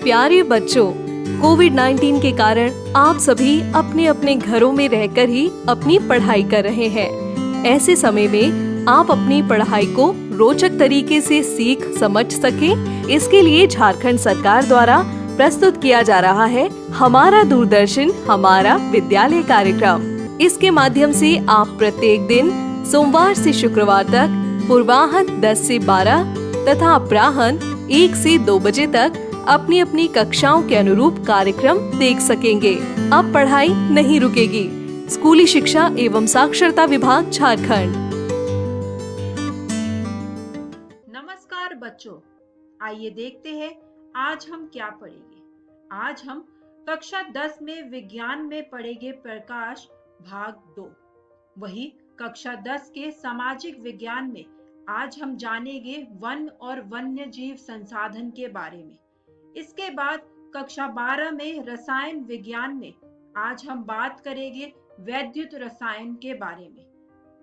प्यारे बच्चों, कोविड-19 के कारण आप सभी अपने अपने घरों में रहकर ही अपनी पढ़ाई कर रहे हैं। ऐसे समय में आप अपनी पढ़ाई को रोचक तरीके से सीख समझ सकें, इसके लिए झारखंड सरकार द्वारा प्रस्तुत किया जा रहा है हमारा दूरदर्शन हमारा विद्यालय कार्यक्रम। इसके माध्यम से आप प्रत्येक दिन सोमवार से शुक्रवार तक पूर्वाह्न 10 से 12 तथा अपराह्न 1 से 2 बजे तक अपनी अपनी कक्षाओं के अनुरूप कार्यक्रम देख सकेंगे। अब पढ़ाई नहीं रुकेगी। स्कूली शिक्षा एवं साक्षरता विभाग झारखंड। नमस्कार बच्चों, आइए देखते हैं आज हम क्या पढ़ेंगे। आज हम कक्षा 10 में विज्ञान में पढ़ेंगे प्रकाश भाग 2। वही कक्षा 10 के सामाजिक विज्ञान में आज हम जानेंगे वन और वन्य जीव संसाधन के बारे में। इसके बाद कक्षा 12 में रसायन विज्ञान में आज हम बात करेंगे वैद्युत रसायन के बारे में,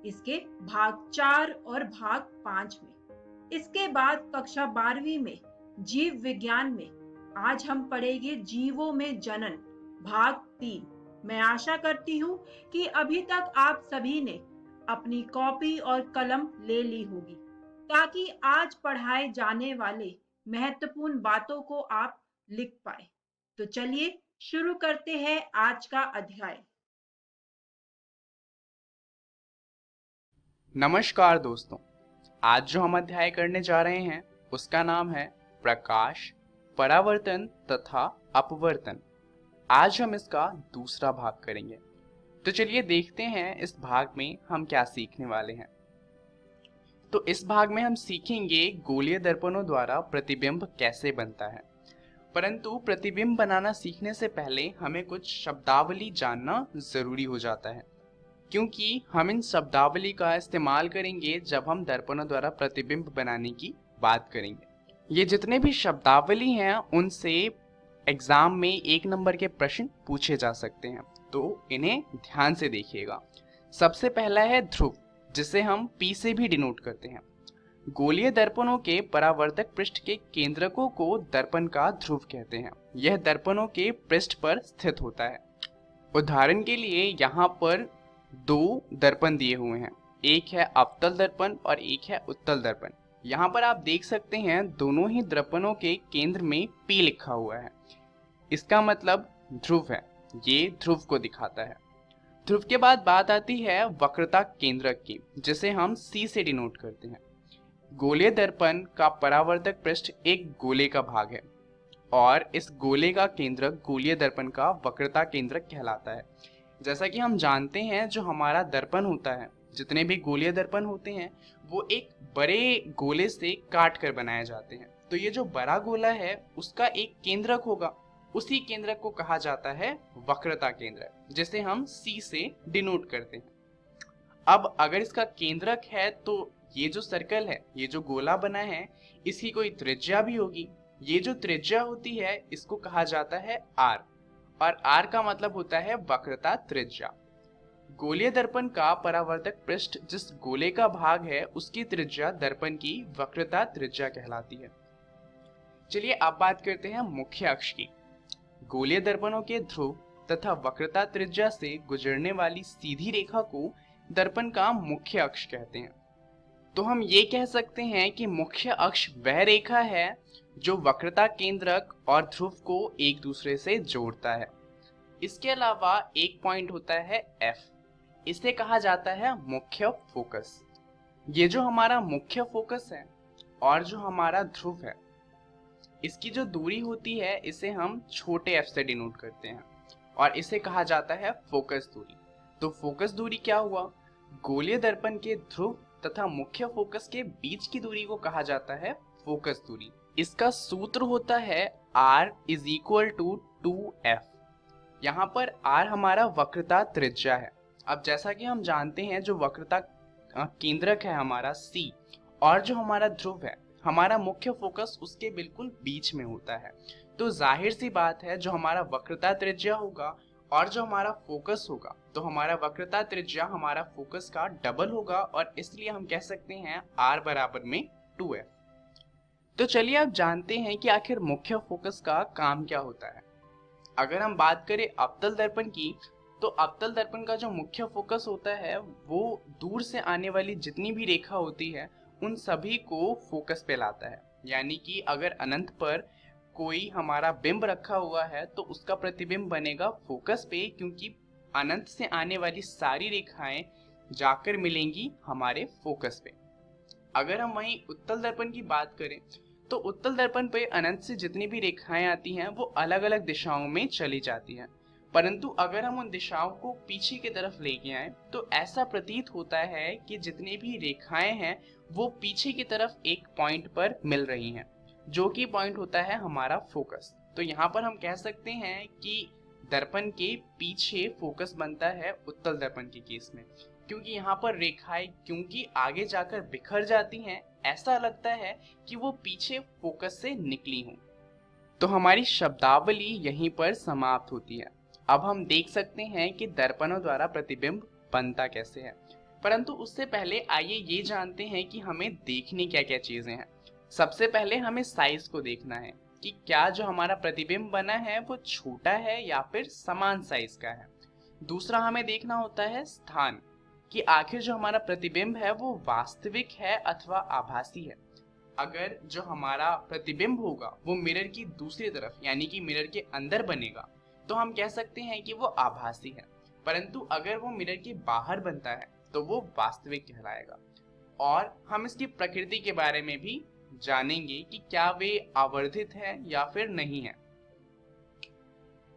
इसके भाग 4 और भाग 5 में। इसके बाद कक्षा 12वीं में जीव विज्ञान में आज हम पढ़ेंगे जीवों में जनन भाग 3। मैं आशा करती हूँ कि अभी तक आप सभी ने अपनी कॉपी और कलम ले ली होगी, ताकि आज पढ़ाए जाने वाले महत्वपूर्ण बातों को आप लिख पाए। तो चलिए शुरू करते हैं आज का अध्याय। नमस्कार दोस्तों, आज जो हम अध्याय करने जा रहे हैं उसका नाम है प्रकाश, परावर्तन तथा अपवर्तन। आज हम इसका दूसरा भाग करेंगे। तो चलिए देखते हैं इस भाग में हम क्या सीखने वाले हैं। तो इस भाग में हम सीखेंगे गोलीय दर्पणों द्वारा प्रतिबिंब कैसे बनता है। परंतु प्रतिबिंब बनाना सीखने से पहले हमें कुछ शब्दावली जानना जरूरी हो जाता है, क्योंकि हम इन शब्दावली का इस्तेमाल करेंगे जब हम दर्पणों द्वारा प्रतिबिंब बनाने की बात करेंगे। ये जितने भी शब्दावली हैं उनसे एग्जाम में 1 नंबर के प्रश्न पूछे जा सकते हैं, तो इन्हें ध्यान से देखिएगा। सबसे पहला है ध्रुव, जिसे हम P से भी डिनोट करते हैं। गोलीय दर्पणों के परावर्तक पृष्ठ के केंद्रकों को दर्पण का ध्रुव कहते हैं। यह दर्पणों के पृष्ठ पर स्थित होता है। उदाहरण के लिए यहाँ पर 2 दर्पण दिए हुए हैं, एक है अवतल दर्पण और एक है उत्तल दर्पण। यहाँ पर आप देख सकते हैं दोनों ही दर्पणों के केंद्र में P लिखा हुआ है। इसका मतलब ध्रुव है, ये ध्रुव को दिखाता है। ध्रुव के बाद बात आती है वक्रता केंद्रक की, जिसे हम C से डिनोट करते हैं। गोलीय दर्पण का परावर्तक पृष्ठ एक गोले का भाग है और इस गोले का केंद्रक गोलीय दर्पण का वक्रता केंद्रक कहलाता है। जैसा कि हम जानते हैं जो हमारा दर्पण होता है, जितने भी गोलीय दर्पण होते हैं वो एक बड़े गोले से काट कर बनाए जाते हैं। तो ये जो बड़ा गोला है उसका एक केंद्रक होगा, उसी केंद्रक को कहा जाता है वक्रता केंद्रक, जिसे हम C से डिनोट करते हैं। अब अगर इसका केंद्रक है तो ये जो सर्कल है, ये जो गोला बना है, इसकी कोई त्रिज्या भी होगी। ये जो त्रिज्या होती है इसको कहा जाता है R, और R का मतलब होता है वक्रता त्रिज्या। गोलीय दर्पण का परावर्तक पृष्ठ जिस गोले का भाग है उसकी त्रिज्या दर्पण की वक्रता त्रिज्या कहलाती है। चलिए अब बात करते हैं मुख्य अक्ष की। गोलीय दर्पणों के ध्रुव तथा वक्रता त्रिज्या से गुजरने वाली सीधी रेखा को दर्पण का मुख्य अक्ष कहते हैं। तो हम ये कह सकते हैं कि मुख्य अक्ष वह रेखा है जो वक्रता केंद्रक और ध्रुव को एक दूसरे से जोड़ता है। इसके अलावा एक पॉइंट होता है F, इसे कहा जाता है मुख्य फोकस। ये जो हमारा मुख्य फोकस है और जो हमारा ध्रुव है, इसकी जो दूरी होती है इसे हम छोटे f से डिनोट करते हैं और इसे कहा जाता है फोकस दूरी। तो फोकस दूरी क्या हुआ? गोलीय दर्पण के ध्रुव तथा मुख्य फोकस के बीच की दूरी को कहा जाता है फोकस दूरी। इसका सूत्र होता है R = 2f। यहाँ पर R हमारा वक्रता त्रिज्या है। अब जैसा कि हम जानते हैं जो वक्रता केंद्रक है हमारा C और जो हमारा ध्रुव है, हमारा मुख्य फोकस उसके बिल्कुल बीच में होता है। तो जाहिर सी बात है जो हमारा वक्रता त्रिज्या होगा और जो हमारा फोकस होगा, तो हमारा वक्रता त्रिज्या हमारा फोकस का डबल होगा और इसलिए हम कह सकते हैं R बराबर में 2f। तो चलिए अब जानते हैं कि आखिर मुख्य फोकस का काम क्या होता है। अगर हम बात करें अवतल दर्पण की, तो अवतल दर्पण का जो मुख्य फोकस होता है वो दूर से आने वाली जितनी भी रेखा होती है उन सभी को फोकस पे लाता है। यानी कि अगर अनंत पर कोई हमारा बिंब रखा हुआ है तो उसका प्रतिबिंब बनेगा फोकस पे, क्योंकि अनंत से आने वाली सारी रेखाएं जाकर मिलेंगी हमारे फोकस पे। अगर हम वहीं उत्तल दर्पण की बात करें तो उत्तल दर्पण पे अनंत से जितनी भी रेखाएं आती हैं वो अलग अलग दिशाओं में चली जाती हैं, परंतु अगर हम उन दिशाओं को पीछे की तरफ लेके आए तो ऐसा प्रतीत होता है कि जितनी भी रेखाएं हैं वो पीछे की तरफ एक पॉइंट पर मिल रही हैं, जो कि पॉइंट होता है हमारा फोकस। तो यहाँ पर हम कह सकते हैं कि दर्पण के पीछे फोकस बनता है उत्तल दर्पण के केस में, क्योंकि यहाँ पर रेखाएं क्योंकि आगे जाकर बिखर जाती हैं, ऐसा लगता है कि वो पीछे फोकस से निकली हों। तो हमारी शब्दावली यहीं पर समाप्त होती है। अब हम देख सकते हैं कि दर्पणों द्वारा प्रतिबिंब बनता कैसे है, परंतु उससे पहले आइए ये जानते हैं कि हमें देखने क्या क्या चीजें हैं। सबसे पहले हमें साइज को देखना है कि क्या जो हमारा प्रतिबिंब बना है वो छोटा है या फिर समान साइज का है। दूसरा हमें देखना होता है स्थान, कि आखिर जो हमारा प्रतिबिंब है वो वास्तविक है अथवा आभासी है। अगर जो हमारा प्रतिबिंब होगा वो मिरर की दूसरी तरफ यानी कि मिरर के अंदर बनेगा तो हम कह सकते हैं कि वो आभासी है, परंतु अगर वो मिरर के बाहर बनता है तो वो वास्तविक कहलाएगा। और हम इसकी प्रकृति के बारे में भी जानेंगे कि क्या वे आवर्धित है या फिर नहीं है।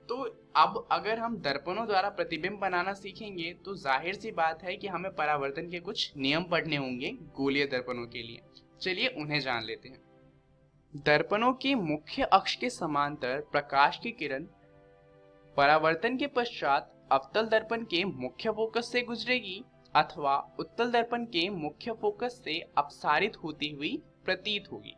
तो अब अगर हम दर्पणों द्वारा प्रतिबिंब बनाना सीखेंगे तो जाहिर सी बात है कि हमें परावर्तन के कुछ नियम पढ़ने होंगे गोलीय दर्पणों के लिए। चलिए उन्हें जान लेते हैं। दर्पणों के मुख्य अक्ष के समांतर प्रकाश की किरण परावर्तन के पश्चात अवतल दर्पण के मुख्य फोकस से गुजरेगी अथवा उत्तल दर्पण के मुख्य फोकस से अपसारित होती हुई प्रतीत होगी।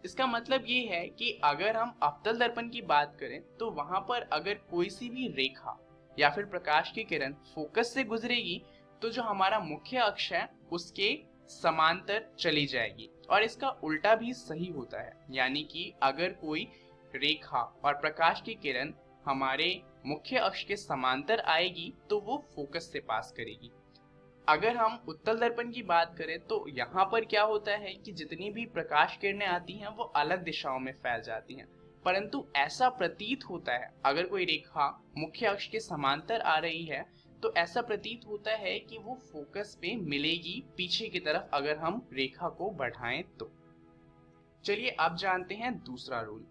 इसका मतलब ये है कि अगर हम अवतल दर्पण की बात करें तो वहां पर अगर कोई सी भी रेखा या फिर प्रकाश की किरण फोकस से गुजरेगी तो जो हमारा मुख्य अक्ष है उसके समांतर चली जाएगी, और इसका उल्टा भी सही होता है। यानी कि अगर कोई रेखा और प्रकाश की किरण हमारे मुख्य अक्ष के समांतर आएगी तो वो फोकस से पास करेगी। अगर हम उत्तल दर्पण की बात करें तो यहाँ पर क्या होता है कि जितनी भी प्रकाश किरणें आती हैं वो अलग दिशाओं में फैल जाती हैं, परंतु ऐसा प्रतीत होता है अगर कोई रेखा मुख्य अक्ष के समांतर आ रही है तो ऐसा प्रतीत होता है कि वो फोकस पे मिलेगी पीछे की तरफ अगर हम रेखा को बढ़ाएं तो। चलिए अब जानते हैं दूसरा रूल।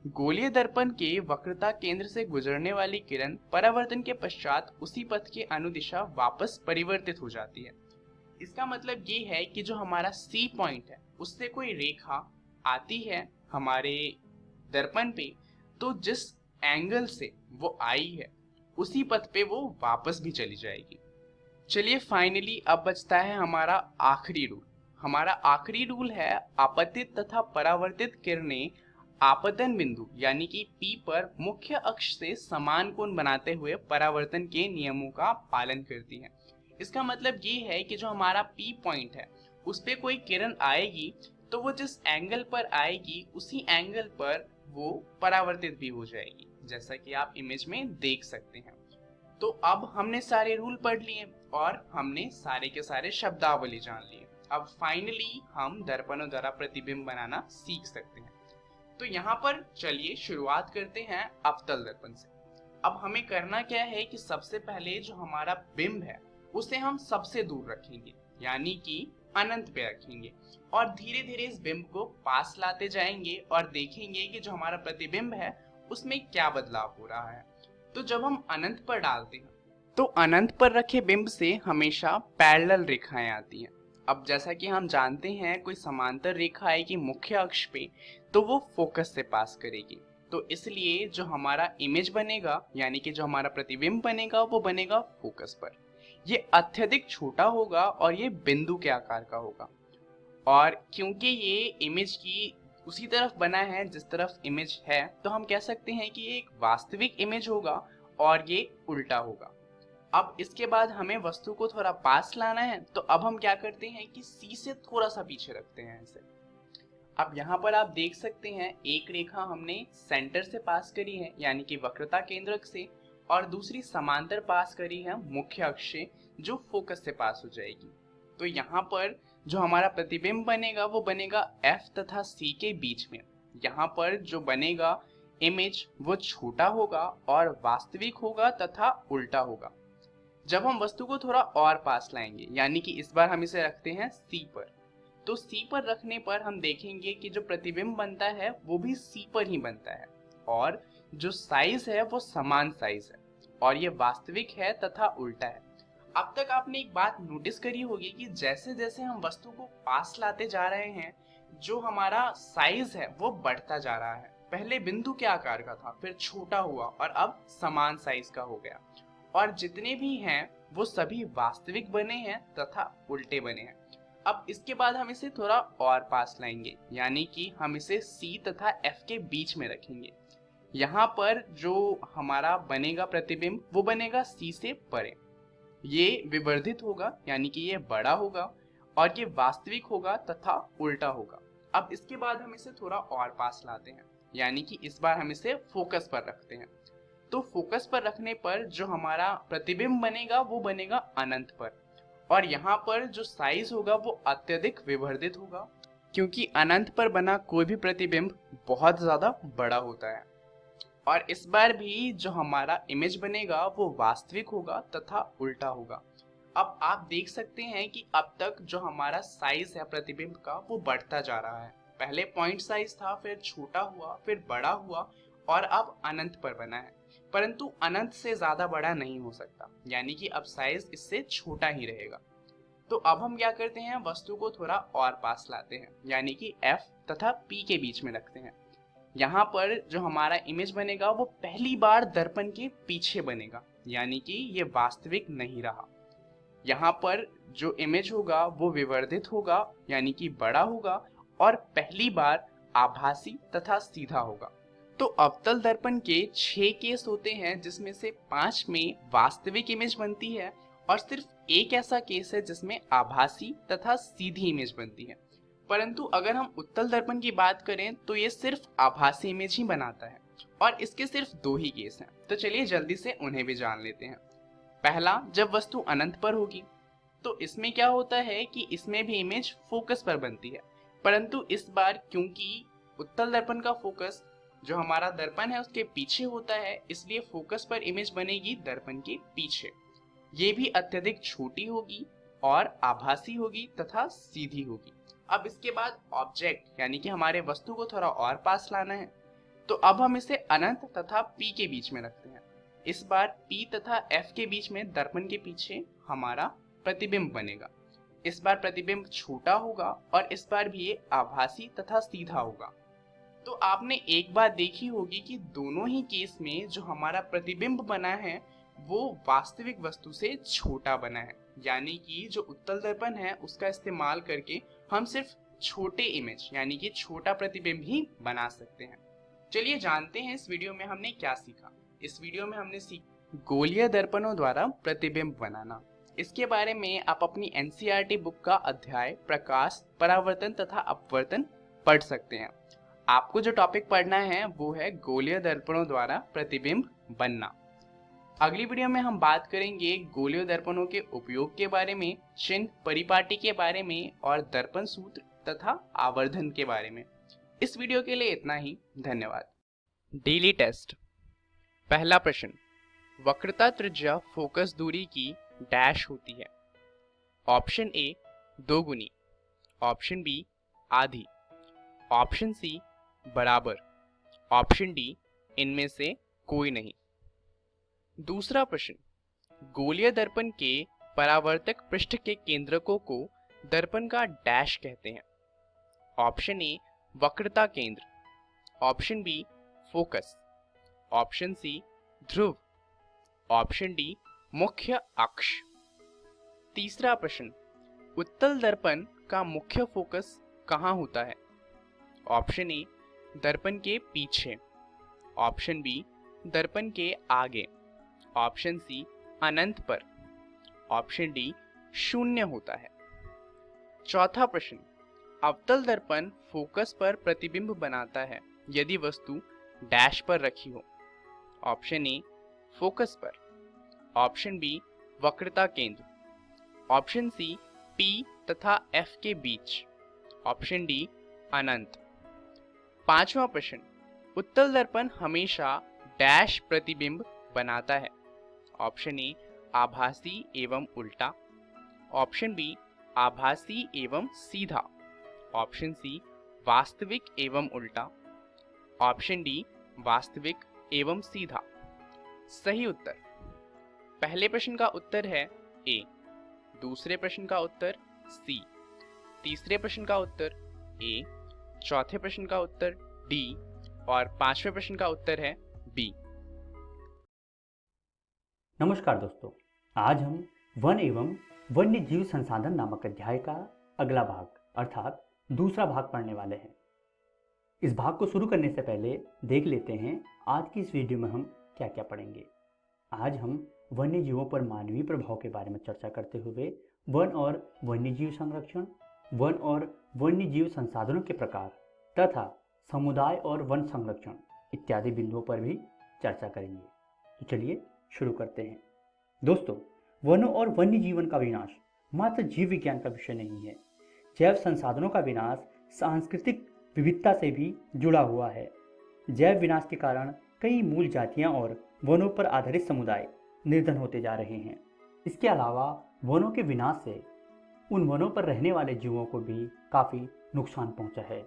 गोलीय दर्पण के वक्रता केंद्र से गुजरने वाली किरण परावर्तन के पश्चात उसी पथ के अनुदिशा वापस परिवर्तित हो जाती है। इसका मतलब ये है कि जो हमारा C पॉइंट है उससे कोई रेखा आती है हमारे दर्पण पे, तो जिस एंगल से वो आई है उसी पथ पे वो वापस भी चली जाएगी। चलिए फाइनली अब बचता है हमारा आखिरी रूल। हमारा आखिरी रूल है आपतित तथा परावर्तित किरणें आपतन बिंदु यानी कि P पर मुख्य अक्ष से समान कोण बनाते हुए परावर्तन के नियमों का पालन करती हैं। इसका मतलब ये है कि जो हमारा P पॉइंट है उस पे कोई किरण आएगी तो वो जिस एंगल पर आएगी उसी एंगल पर वो परावर्तित भी हो जाएगी, जैसा कि आप इमेज में देख सकते हैं। तो अब हमने सारे रूल पढ़ लिए और हमने सारे के सारे शब्दावली जान लिए। अब फाइनली हम दर्पणों द्वारा प्रतिबिंब बनाना सीख सकते हैं। तो यहाँ पर चलिए शुरुआत करते हैं अवतल दर्पण से। अब हमें करना क्या है कि सबसे पहले जो हमारा बिंब है उसे हम सबसे दूर रखेंगे यानी कि अनंत पे रखेंगे और धीरे धीरे इस बिंब को पास लाते जाएंगे और देखेंगे कि जो हमारा प्रतिबिंब है उसमें क्या बदलाव हो रहा है। तो जब हम अनंत पर डालते हैं तो अनंत पर रखे बिंब से हमेशा पैरेलल रेखाएं आती हैं। अब जैसा कि हम जानते हैं कोई समांतर रेखा आएगी मुख्य अक्ष पे तो वो फोकस से पास करेगी, तो इसलिए जो हमारा इमेज बनेगा यानी कि जो हमारा प्रतिबिंब बनेगा वो बनेगा फोकस पर। ये अत्यधिक छोटा होगा और ये बिंदु के आकार का होगा, और क्योंकि ये इमेज की उसी तरफ बना है जिस तरफ इमेज है तो हम कह सकते हैं कि ये एक वास्तविक इमेज होगा और ये उल्टा होगा। अब इसके बाद हमें वस्तु को थोड़ा पास लाना है, तो अब हम क्या करते हैं कि C से थोड़ा सा पीछे रखते हैं इसे। अब यहाँ पर आप देख सकते हैं एक रेखा हमने सेंटर से पास करी है यानी कि वक्रता केंद्रक से, और दूसरी समांतर पास करी है मुख्य अक्ष से जो फोकस से पास हो जाएगी। तो यहाँ पर जो हमारा प्रतिबिंब बनेगा वो बनेगा F तथा C के बीच में। यहाँ पर जो बनेगा इमेज वो छोटा होगा और वास्तविक होगा तथा उल्टा होगा। जब हम वस्तु को थोड़ा और पास लाएंगे यानी कि इस बार हम इसे रखते हैं C पर, तो C पर रखने पर हम देखेंगे कि जो प्रतिबिंब बनता है वो भी C पर ही बनता है और जो साइज है वो समान साइज है और ये वास्तविक है तथा उल्टा है। अब तक आपने एक बात नोटिस करी होगी कि जैसे जैसे हम वस्तु को पास लाते जा रहे हैं जो हमारा साइज है वो बढ़ता जा रहा है। पहले बिंदु के आकार का था, फिर छोटा हुआ और अब समान साइज का हो गया, और जितने भी हैं वो सभी वास्तविक बने हैं तथा उल्टे बने हैं। अब इसके बाद हम इसे थोड़ा और पास लाएंगे यानी कि हम इसे C तथा F के बीच में रखेंगे। यहाँ पर जो हमारा बनेगा प्रतिबिंब वो बनेगा C से परे, ये विवर्धित होगा यानी कि ये बड़ा होगा और ये वास्तविक होगा तथा उल्टा होगा। अब इसके बाद हम इसे थोड़ा और पास लाते हैं यानी कि इस बार हम इसे फोकस पर रखते हैं। तो फोकस पर रखने पर जो हमारा प्रतिबिंब बनेगा वो बनेगा अनंत पर, और यहाँ पर जो साइज होगा वो अत्यधिक विवर्धित होगा क्योंकि अनंत पर बना कोई भी प्रतिबिंब बहुत ज्यादा बड़ा होता है। और इस बार भी जो हमारा इमेज बनेगा वो वास्तविक होगा तथा उल्टा होगा। अब आप देख सकते हैं कि अब तक जो हमारा साइज है प्रतिबिंब का वो बढ़ता जा रहा है। पहले पॉइंट साइज था, फिर छोटा हुआ, फिर बड़ा हुआ और अब अनंत पर बना है, परंतु अनंत से ज्यादा बड़ा नहीं हो सकता यानी कि अब साइज इससे छोटा ही रहेगा। तो अब हम क्या करते हैं, वस्तु को थोड़ा और पास लाते हैं यानी कि F तथा P के बीच में रखते हैं। यहाँ पर जो हमारा इमेज बनेगा वो पहली बार दर्पण के पीछे बनेगा यानी कि ये वास्तविक नहीं रहा। यहाँ पर जो इमेज होगा वो विवर्धित होगा यानी कि बड़ा होगा और पहली बार आभासी तथा सीधा होगा। तो अवतल दर्पण के 6 केस होते हैं जिसमें से 5 में वास्तविक इमेज बनती है और सिर्फ एक ऐसा केस है जिसमें आभासी तथा सीधी इमेज बनती है। परंतु अगर हम उत्तल दर्पण की बात करें तो ये सिर्फ आभासी इमेज ही बनाता है और इसके सिर्फ 2 ही केस हैं। तो चलिए जल्दी से उन्हें भी जान लेते हैं। पहला, जब वस्तु अनंत पर होगी तो इसमें क्या होता है कि इसमें भी इमेज फोकस पर बनती है, परंतु इस बार क्योंकि उत्तल दर्पण का फोकस जो हमारा दर्पण है उसके पीछे होता है इसलिए फोकस पर इमेज बनेगी दर्पण के पीछे। ये भी अत्यधिक छोटी होगी और आभासी होगी तथा सीधी होगी। अब इसके बाद ऑब्जेक्ट यानी कि हमारे वस्तु को थोड़ा और पास लाना है, तो अब हम इसे अनंत तथा P के बीच में रखते हैं। इस बार P तथा F के बीच में दर्पण के पीछे हमारा प्रतिबिंब बनेगा। इस बार प्रतिबिंब छोटा होगा और इस बार भी ये आभासी तथा सीधा होगा। तो आपने एक बात देखी होगी कि दोनों ही केस में जो हमारा प्रतिबिंब बना है वो वास्तविक वस्तु से छोटा बना है, यानी कि जो उत्तल दर्पण है उसका इस्तेमाल करके हम सिर्फ छोटे इमेज यानी कि छोटा प्रतिबिंब ही बना सकते हैं। चलिए जानते हैं इस वीडियो में हमने क्या सीखा। इस वीडियो में हमने सीखा गोलीय दर्पणों द्वारा प्रतिबिंब बनाना। इसके बारे में आप अपनी NCERT बुक का अध्याय प्रकाश, परावर्तन तथा अपवर्तन पढ़ सकते हैं। आपको जो टॉपिक पढ़ना है वो है गोलीय दर्पणों द्वारा प्रतिबिंब बनना। अगली वीडियो में हम बात करेंगे गोलीय दर्पणों के उपयोग के बारे में, चिन्ह, परिपाटी के बारे में और दर्पण सूत्र तथा आवर्धन के बारे में। इस वीडियो के लिए इतना ही। धन्यवाद। Daily test. पहला प्रश्न, वक्रता त्रिज्या फोकस दूरी की डैश होती है। ऑप्शन ए 2 गुनी, ऑप्शन बी आधी, ऑप्शन सी बराबर, ऑप्शन डी इनमें से कोई नहीं। दूसरा प्रश्न, गोलीय दर्पण के परावर्तक पृष्ठ के केंद्रकों को दर्पण का डैश कहते हैं। ऑप्शन ए वक्रता केंद्र, option B focus, option C ध्रुव, ऑप्शन डी मुख्य अक्ष। तीसरा प्रश्न, उत्तल दर्पण का मुख्य फोकस कहाँ होता है। ऑप्शन ए दर्पण के पीछे, ऑप्शन बी दर्पण के आगे, ऑप्शन सी अनंत पर, ऑप्शन डी शून्य होता है। चौथा प्रश्न, अवतल दर्पण फोकस पर प्रतिबिंब बनाता है यदि वस्तु डैश पर रखी हो। ऑप्शन ए फोकस पर, ऑप्शन बी वक्रता केंद्र, ऑप्शन सी पी तथा एफ के बीच, ऑप्शन डी अनंत। पांचवा प्रश्न, उत्तल दर्पण हमेशा डैश प्रतिबिंब बनाता है। ऑप्शन ए आभासी एवं उल्टा, ऑप्शन बी आभासी एवं सीधा, ऑप्शन सी वास्तविक एवं उल्टा, ऑप्शन डी वास्तविक एवं सीधा। सही उत्तर, पहले प्रश्न का उत्तर है ए, दूसरे प्रश्न का उत्तर सी, तीसरे प्रश्न का उत्तर ए, चौथे प्रश्न का उत्तर डी और पांचवें प्रश्न का उत्तर है बी। नमस्कार दोस्तों, आज हम वन एवं वन्य जीव संसाधन नामक अध्याय का अगला भाग अर्थात दूसरा भाग पढ़ने वाले हैं। इस भाग को शुरू करने से पहले देख लेते हैं आज की इस वीडियो में हम क्या क्या पढ़ेंगे। आज हम वन्य जीवों पर मानवीय प्रभाव के बारे में चर्चा करते हुए वन और वन्य जीव संरक्षण, वन और वन्य जीव संसाधनों के प्रकार तथा समुदाय और वन संरक्षण इत्यादि बिंदुओं पर भी चर्चा करेंगे। तो चलिए शुरू करते हैं। दोस्तों, वनों और वन्य जीवन का विनाश मात्र जीव विज्ञान का विषय नहीं है। जैव संसाधनों का विनाश सांस्कृतिक विविधता से भी जुड़ा हुआ है। जैव विनाश के कारण कई मूल जातियां और वनों पर आधारित समुदाय निर्धन होते जा रहे हैं। इसके अलावा वनों के विनाश से उन वनों पर रहने वाले जीवों को भी काफ़ी नुकसान पहुंचा है।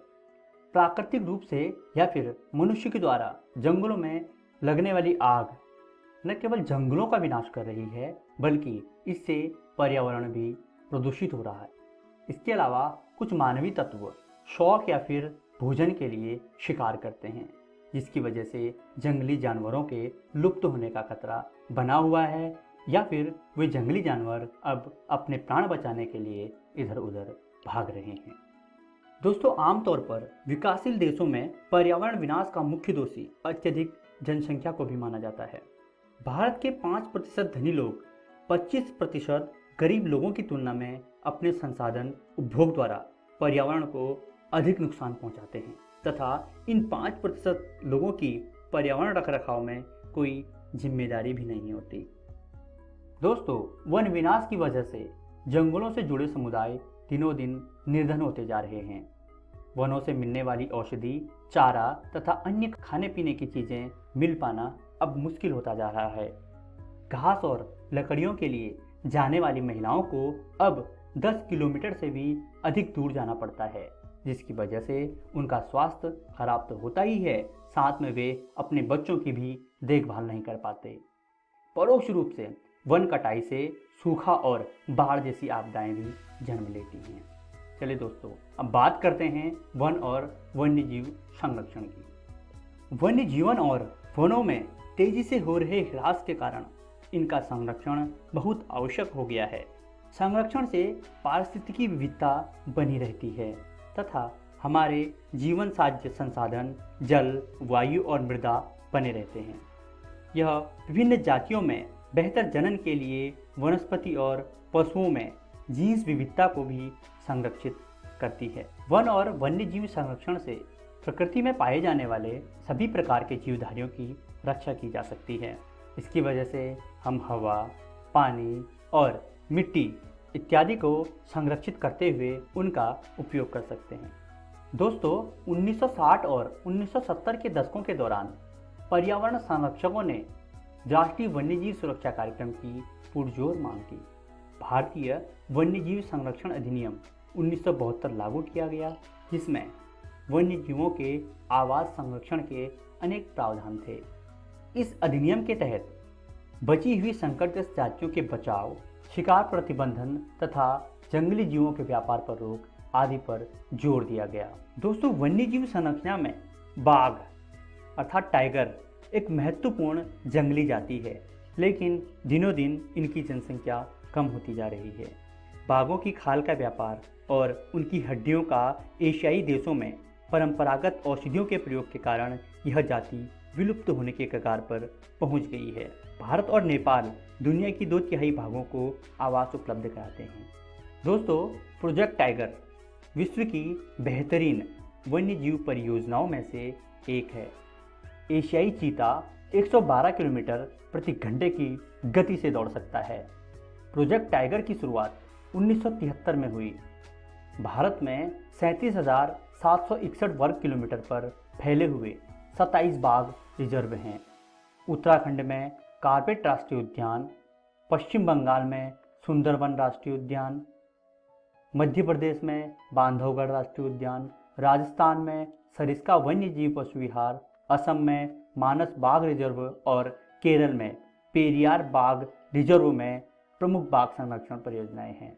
प्राकृतिक रूप से या फिर मनुष्य के द्वारा जंगलों में लगने वाली आग न केवल जंगलों का विनाश कर रही है बल्कि इससे पर्यावरण भी प्रदूषित हो रहा है। इसके अलावा कुछ मानवीय तत्व शौक या फिर भोजन के लिए शिकार करते हैं, जिसकी वजह से जंगली जानवरों के लुप्त होने का खतरा बना हुआ है या फिर वे जंगली जानवर अब अपने प्राण बचाने के लिए इधर उधर भाग रहे हैं। दोस्तों, आमतौर पर विकासशील देशों में पर्यावरण विनाश का मुख्य दोषी अत्यधिक जनसंख्या को भी माना जाता है। भारत के 5% धनी लोग 25% गरीब लोगों की तुलना में अपने संसाधन उपभोग द्वारा पर्यावरण को अधिक नुकसान पहुंचाते हैं तथा इन 5% लोगों की पर्यावरण रखरखाव में कोई जिम्मेदारी भी नहीं होती। दोस्तों, वन विनाश की वजह से जंगलों से जुड़े समुदाय दिनों दिन निर्धन होते जा रहे हैं। वनों से मिलने वाली औषधि, चारा तथा अन्य खाने पीने की चीजें मिल पाना अब मुश्किल होता जा रहा है। घास और लकड़ियों के लिए जाने वाली महिलाओं को अब 10 किलोमीटर से भी अधिक दूर जाना पड़ता है, जिसकी वजह से उनका स्वास्थ्य खराब तो होता ही है, साथ में वे अपने बच्चों की भी देखभाल नहीं कर पाते। परोक्ष रूप से वन कटाई से सूखा और बाढ़ जैसी आपदाएं भी जन्म लेती हैं। चलिए दोस्तों, अब बात करते हैं वन और वन्य जीव संरक्षण की। वन्य जीवन और वनों में तेजी से हो रहे ह्रास के कारण इनका संरक्षण बहुत आवश्यक हो गया है। संरक्षण से पारिस्थितिकी विविधता बनी रहती है तथा हमारे जीवन साध्य संसाधन जल, वायु और मृदा बने रहते हैं। यह विभिन्न जातियों में बेहतर जनन के लिए वनस्पति और पशुओं में जीन्स विविधता को भी संरक्षित करती है। वन और वन्य जीव संरक्षण से प्रकृति में पाए जाने वाले सभी प्रकार के जीवधारियों की रक्षा की जा सकती है। इसकी वजह से हम हवा, पानी और मिट्टी इत्यादि को संरक्षित करते हुए उनका उपयोग कर सकते हैं। दोस्तों, 1960 और 1970 के दशकों के दौरान पर्यावरण संरक्षकों ने राष्ट्रीय वन्यजीव सुरक्षा कार्यक्रम की पुरजोर मांग की। भारतीय वन्यजीव संरक्षण अधिनियम 1972 लागू किया गया, जिसमें वन्य जीवों के आवास संरक्षण के अनेक प्रावधान थे। इस अधिनियम के तहत बची हुई संकटग्रस्त जातियों के बचाव, शिकार प्रतिबंधन तथा जंगली जीवों के व्यापार पर रोक आदि पर जोर दिया गया। दोस्तों, वन्य जीव संरक्षण में बाघ अर्थात टाइगर एक महत्वपूर्ण जंगली जाति है, लेकिन दिनों दिन इनकी जनसंख्या कम होती जा रही है। बाघों की खाल का व्यापार और उनकी हड्डियों का एशियाई देशों में परंपरागत औषधियों के प्रयोग के कारण यह जाति विलुप्त होने के कगार पर पहुंच गई है। भारत और नेपाल दुनिया की 2/3 भागों को आवास उपलब्ध कराते हैं। दोस्तों, प्रोजेक्ट टाइगर विश्व की बेहतरीन वन्यजीव परियोजनाओं में से एक है। एशियाई चीता 112 किलोमीटर प्रति घंटे की गति से दौड़ सकता है। प्रोजेक्ट टाइगर की शुरुआत 1973 में हुई। भारत में 37,761 वर्ग किलोमीटर पर फैले हुए 27 बाघ रिजर्व हैं। उत्तराखंड में कार्बेट राष्ट्रीय उद्यान, पश्चिम बंगाल में सुंदरवन राष्ट्रीय उद्यान, मध्य प्रदेश में बांधवगढ़ राष्ट्रीय उद्यान, राजस्थान में सरिस्का वन्यजीव पशु विहार, असम में मानस बाघ रिजर्व और केरल में पेरियार बाघ रिजर्व में प्रमुख बाघ संरक्षण परियोजनाएं हैं।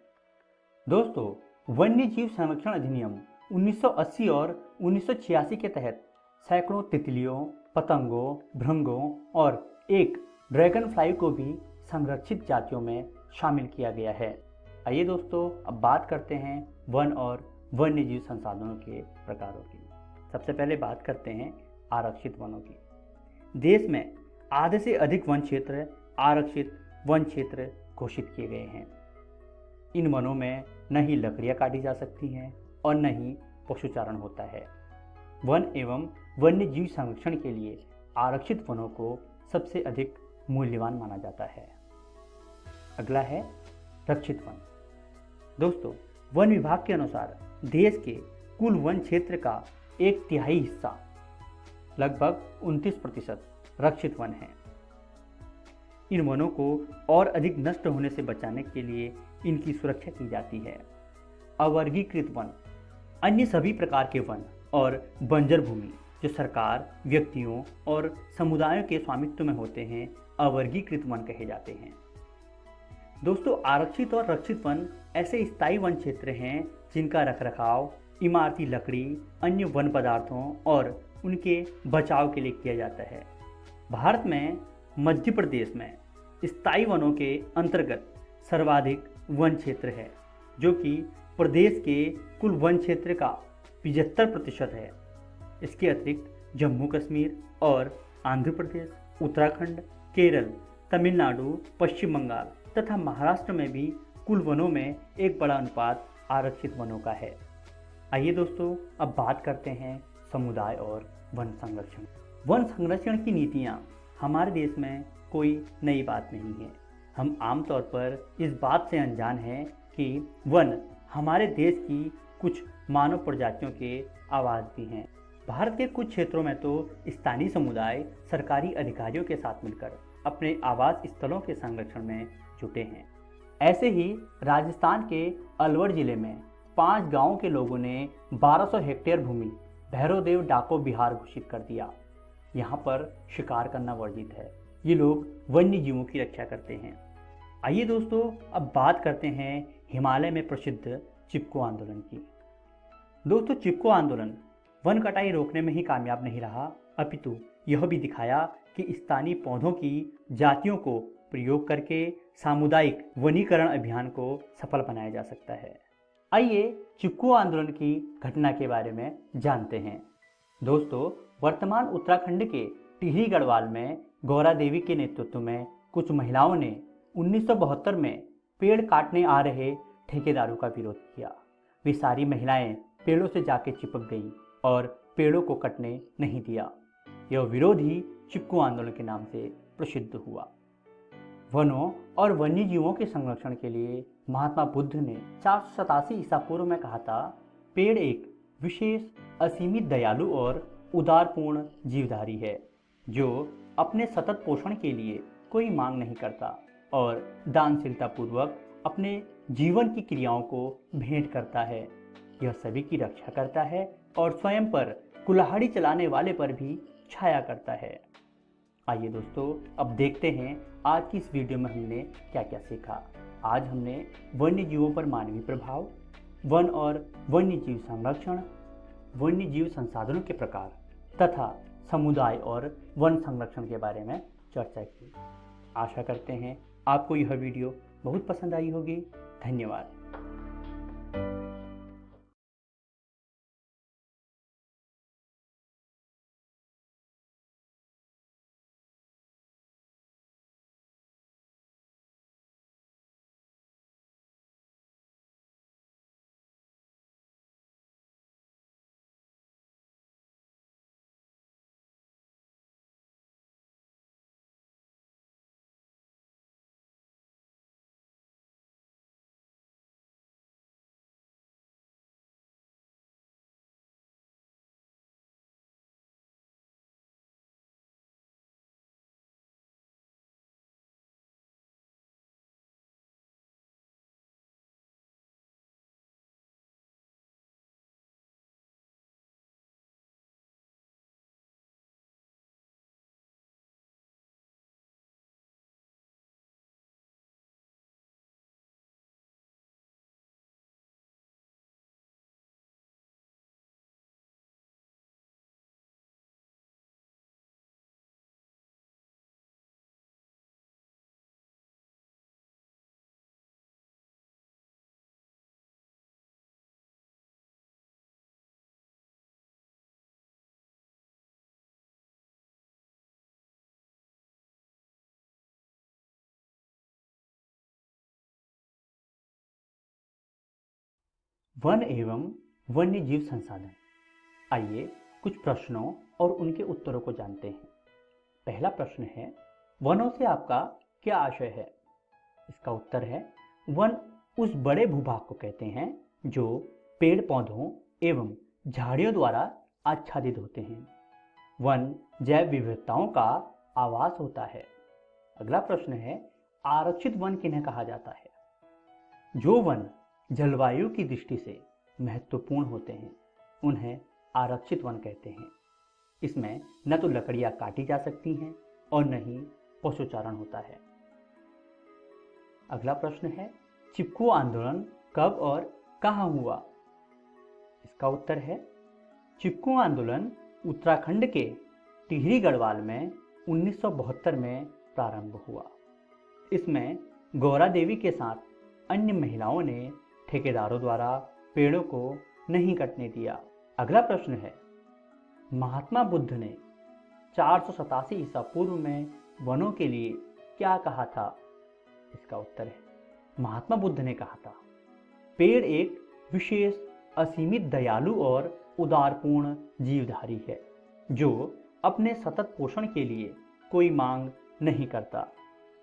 दोस्तों, वन्यजीव संरक्षण अधिनियम 1980 और 1986 के तहत सैकड़ों तितलियों, पतंगों, भृंगों और एक ड्रैगन फ्लाई को भी संरक्षित जातियों में शामिल किया गया है। आइए दोस्तों, अब बात करते हैं वन और वन्यजीव संसाधनों के प्रकारों की। सबसे पहले बात करते हैं आरक्षित वनों की। देश में आधे से अधिक वन क्षेत्र आरक्षित वन क्षेत्र घोषित किए गए हैं। इन वनों में न ही लकड़ियां काटी जा सकती हैं और न ही पशुचारण होता है। वन एवं वन्यजीव संरक्षण के लिए आरक्षित वनों को सबसे अधिक मूल्यवान माना जाता है। अगला है रक्षित वन। दोस्तों, वन विभाग के अनुसार देश के कुल वन क्षेत्र का 1/3 हिस्सा लगभग 29% रक्षित वन है। इन वनों को और अधिक नष्ट होने से बचाने के लिए इनकी सुरक्षा की जाती है। अवर्गीकृत वन अन्य सभी प्रकार के वन और बंजर भूमि जो सरकार, व्यक्तियों और समुदायों के स्वामित्व में होते हैं, अवर्गीकृत वन कहे जाते हैं। दोस्तों, आरक्षित और रक्षित वन ऐसे स्थायी वन क्षेत्र हैं जिनका रखरखाव इमारती लकड़ी, अन्य वन पदार्थों और उनके बचाव के लिए किया जाता है। भारत में मध्य प्रदेश में स्थायी वनों के अंतर्गत सर्वाधिक वन क्षेत्र है, जो कि प्रदेश के कुल वन क्षेत्र का 75% है। इसके अतिरिक्त जम्मू कश्मीर और आंध्र प्रदेश, उत्तराखंड, केरल, तमिलनाडु, पश्चिम बंगाल तथा महाराष्ट्र में भी कुल वनों में एक बड़ा अनुपात आरक्षित वनों का है। आइए दोस्तों, अब बात करते हैं समुदाय और वन संरक्षण। वन संरक्षण की नीतियाँ हमारे देश में कोई नई बात नहीं है। हम आमतौर पर इस बात से अनजान हैं कि वन हमारे देश की कुछ मानव प्रजातियों के आवास भी हैं। भारत के कुछ क्षेत्रों में तो स्थानीय समुदाय सरकारी अधिकारियों के साथ मिलकर अपने आवास स्थलों के संरक्षण में जुटे हैं। ऐसे ही राजस्थान के अलवर जिले में 5 गांवों के लोगों ने 1200 हेक्टेयर भूमि भैरवदेव डाको बिहार घोषित कर दिया। यहाँ पर शिकार करना वर्जित है। ये लोग वन्य जीवों की रक्षा करते हैं। आइए दोस्तों, अब बात करते हैं हिमालय में प्रसिद्ध चिपको आंदोलन की। दोस्तों, चिपको आंदोलन वन कटाई रोकने में ही कामयाब नहीं रहा, अपितु यह भी दिखाया कि स्थानीय पौधों की जातियों को प्रयोग करके सामुदायिक वनीकरण अभियान को सफल बनाया जा सकता है। आइए चिपको आंदोलन की घटना के बारे में जानते हैं। दोस्तों, वर्तमान उत्तराखंड के टिहरी गढ़वाल में गौरा देवी के नेतृत्व में कुछ महिलाओं ने 1972 में पेड़ काटने आ रहे ठेकेदारों का विरोध किया। वे सारी महिलाएं पेड़ों से जाके चिपक गईं और पेड़ों को कटने नहीं दिया। यह विरोध ही चिपको आंदोलन के नाम से प्रसिद्ध हुआ। वनों और वन्यजीवों के संरक्षण के लिए महात्मा बुद्ध ने 487 ईसा पूर्व में कहा था, पेड़ एक विशेष, असीमित, दयालु और उदारपूर्ण जीवधारी है जो अपने सतत पोषण के लिए कोई मांग नहीं करता और दानशीलता पूर्वक अपने जीवन की क्रियाओं को भेंट करता है। यह सभी की रक्षा करता है और स्वयं पर कुल्हाड़ी चलाने वाले पर भी छाया करता है। आइए दोस्तों, अब देखते हैं आज की इस वीडियो में हमने क्या क्या सीखा। आज हमने वन्य जीवों पर मानवीय प्रभाव, वन और वन्य जीव संरक्षण, वन्य जीव संसाधनों के प्रकार तथा समुदाय और वन संरक्षण के बारे में चर्चा की। आशा करते हैं आपको यह वीडियो बहुत पसंद आई होगी। धन्यवाद। वन एवं वन्य जीव संसाधन। आइए कुछ प्रश्नों और उनके उत्तरों को जानते हैं। पहला प्रश्न है, वनों से आपका क्या आशय है? इसका उत्तर है, वन उस बड़े भूभाग को कहते हैं जो पेड़ पौधों एवं झाड़ियों द्वारा आच्छादित होते हैं। वन जैव विविधताओं का आवास होता है। अगला प्रश्न है, आरक्षित वन किन्हें कहा जाता है? जो वन जलवायु की दृष्टि से महत्वपूर्ण होते हैं उन्हें आरक्षित वन कहते हैं। इसमें न तो लकड़ियां काटी जा सकती हैं और न ही पशुचारण होता है। अगला प्रश्न है, चिपको आंदोलन कब और कहां हुआ? इसका उत्तर है, चिपको आंदोलन उत्तराखंड के टिहरी गढ़वाल में 1972 में प्रारंभ हुआ। इसमें गौरा देवी के साथ अन्य महिलाओं ने ठेकेदारों द्वारा पेड़ों को नहीं कटने दिया। अगला प्रश्न है, महात्मा बुद्ध ने 487 ईसा पूर्व में वनों के लिए क्या कहा था? इसका उत्तर है, महात्मा बुद्ध ने कहा था, पेड़ एक विशेष असीमित दयालु और उदारपूर्ण जीवधारी है जो अपने सतत पोषण के लिए कोई मांग नहीं करता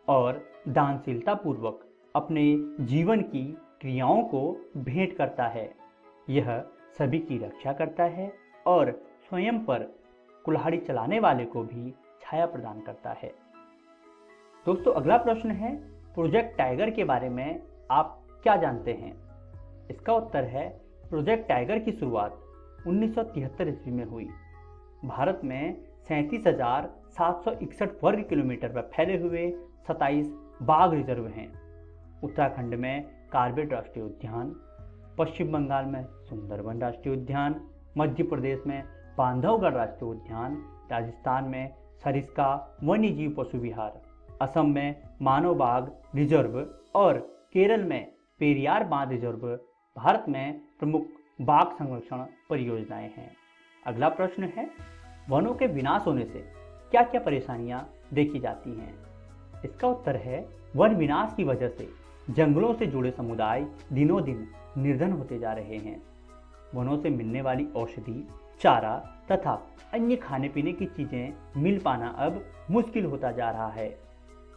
और दानशीलता पूर्वक अपने जीवन की क्रियाओं को भेंट करता है। यह सभी की रक्षा करता है और स्वयं पर कुल्हाड़ी चलाने वाले को भी छाया प्रदान करता है। दोस्तों, अगला प्रश्न है, प्रोजेक्ट टाइगर के बारे में आप क्या जानते हैं? इसका उत्तर है, प्रोजेक्ट टाइगर की शुरुआत 1973 ईस्वी में हुई। भारत में 37,761 वर्ग किलोमीटर पर फैले हुए 27 बाघ रिजर्व हैं। उत्तराखंड में कार्बेट राष्ट्रीय उद्यान, पश्चिम बंगाल में सुंदरबन राष्ट्रीय उद्यान, मध्य प्रदेश में बांधवगढ़ राष्ट्रीय उद्यान, राजस्थान में सरिस्का वन्यजीव पशु विहार, असम में मानव बाघ रिजर्व और केरल में पेरियार बांध रिजर्व भारत में प्रमुख बाघ संरक्षण परियोजनाएं हैं। अगला प्रश्न है, वनों के विनाश होने से क्या क्या परेशानियां देखी जाती हैं? इसका उत्तर है, वन विनाश की वजह से जंगलों से जुड़े समुदाय दिनों दिन निर्धन होते जा रहे हैं। वनों से मिलने वाली औषधि, चारा तथा अन्य खाने पीने की चीजें मिल पाना अब मुश्किल होता जा रहा है।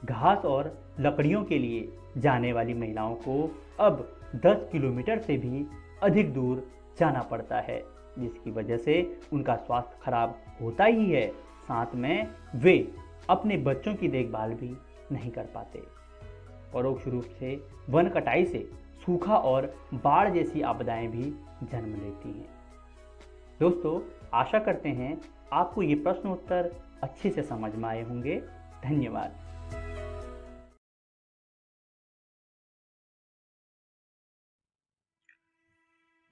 घास और लकड़ियों के लिए जाने वाली महिलाओं को अब 10 किलोमीटर से भी अधिक दूर जाना पड़ता है, जिसकी वजह से उनका स्वास्थ्य खराब होता ही है, साथ में वे अपने बच्चों की देखभाल भी नहीं कर पाते। परोक्ष रूप से वन कटाई से सूखा और बाढ़ जैसी आपदाएं भी जन्म लेती हैं। दोस्तों, आशा करते हैं आपको ये प्रश्न उत्तर अच्छे से समझ में आए होंगे। धन्यवाद।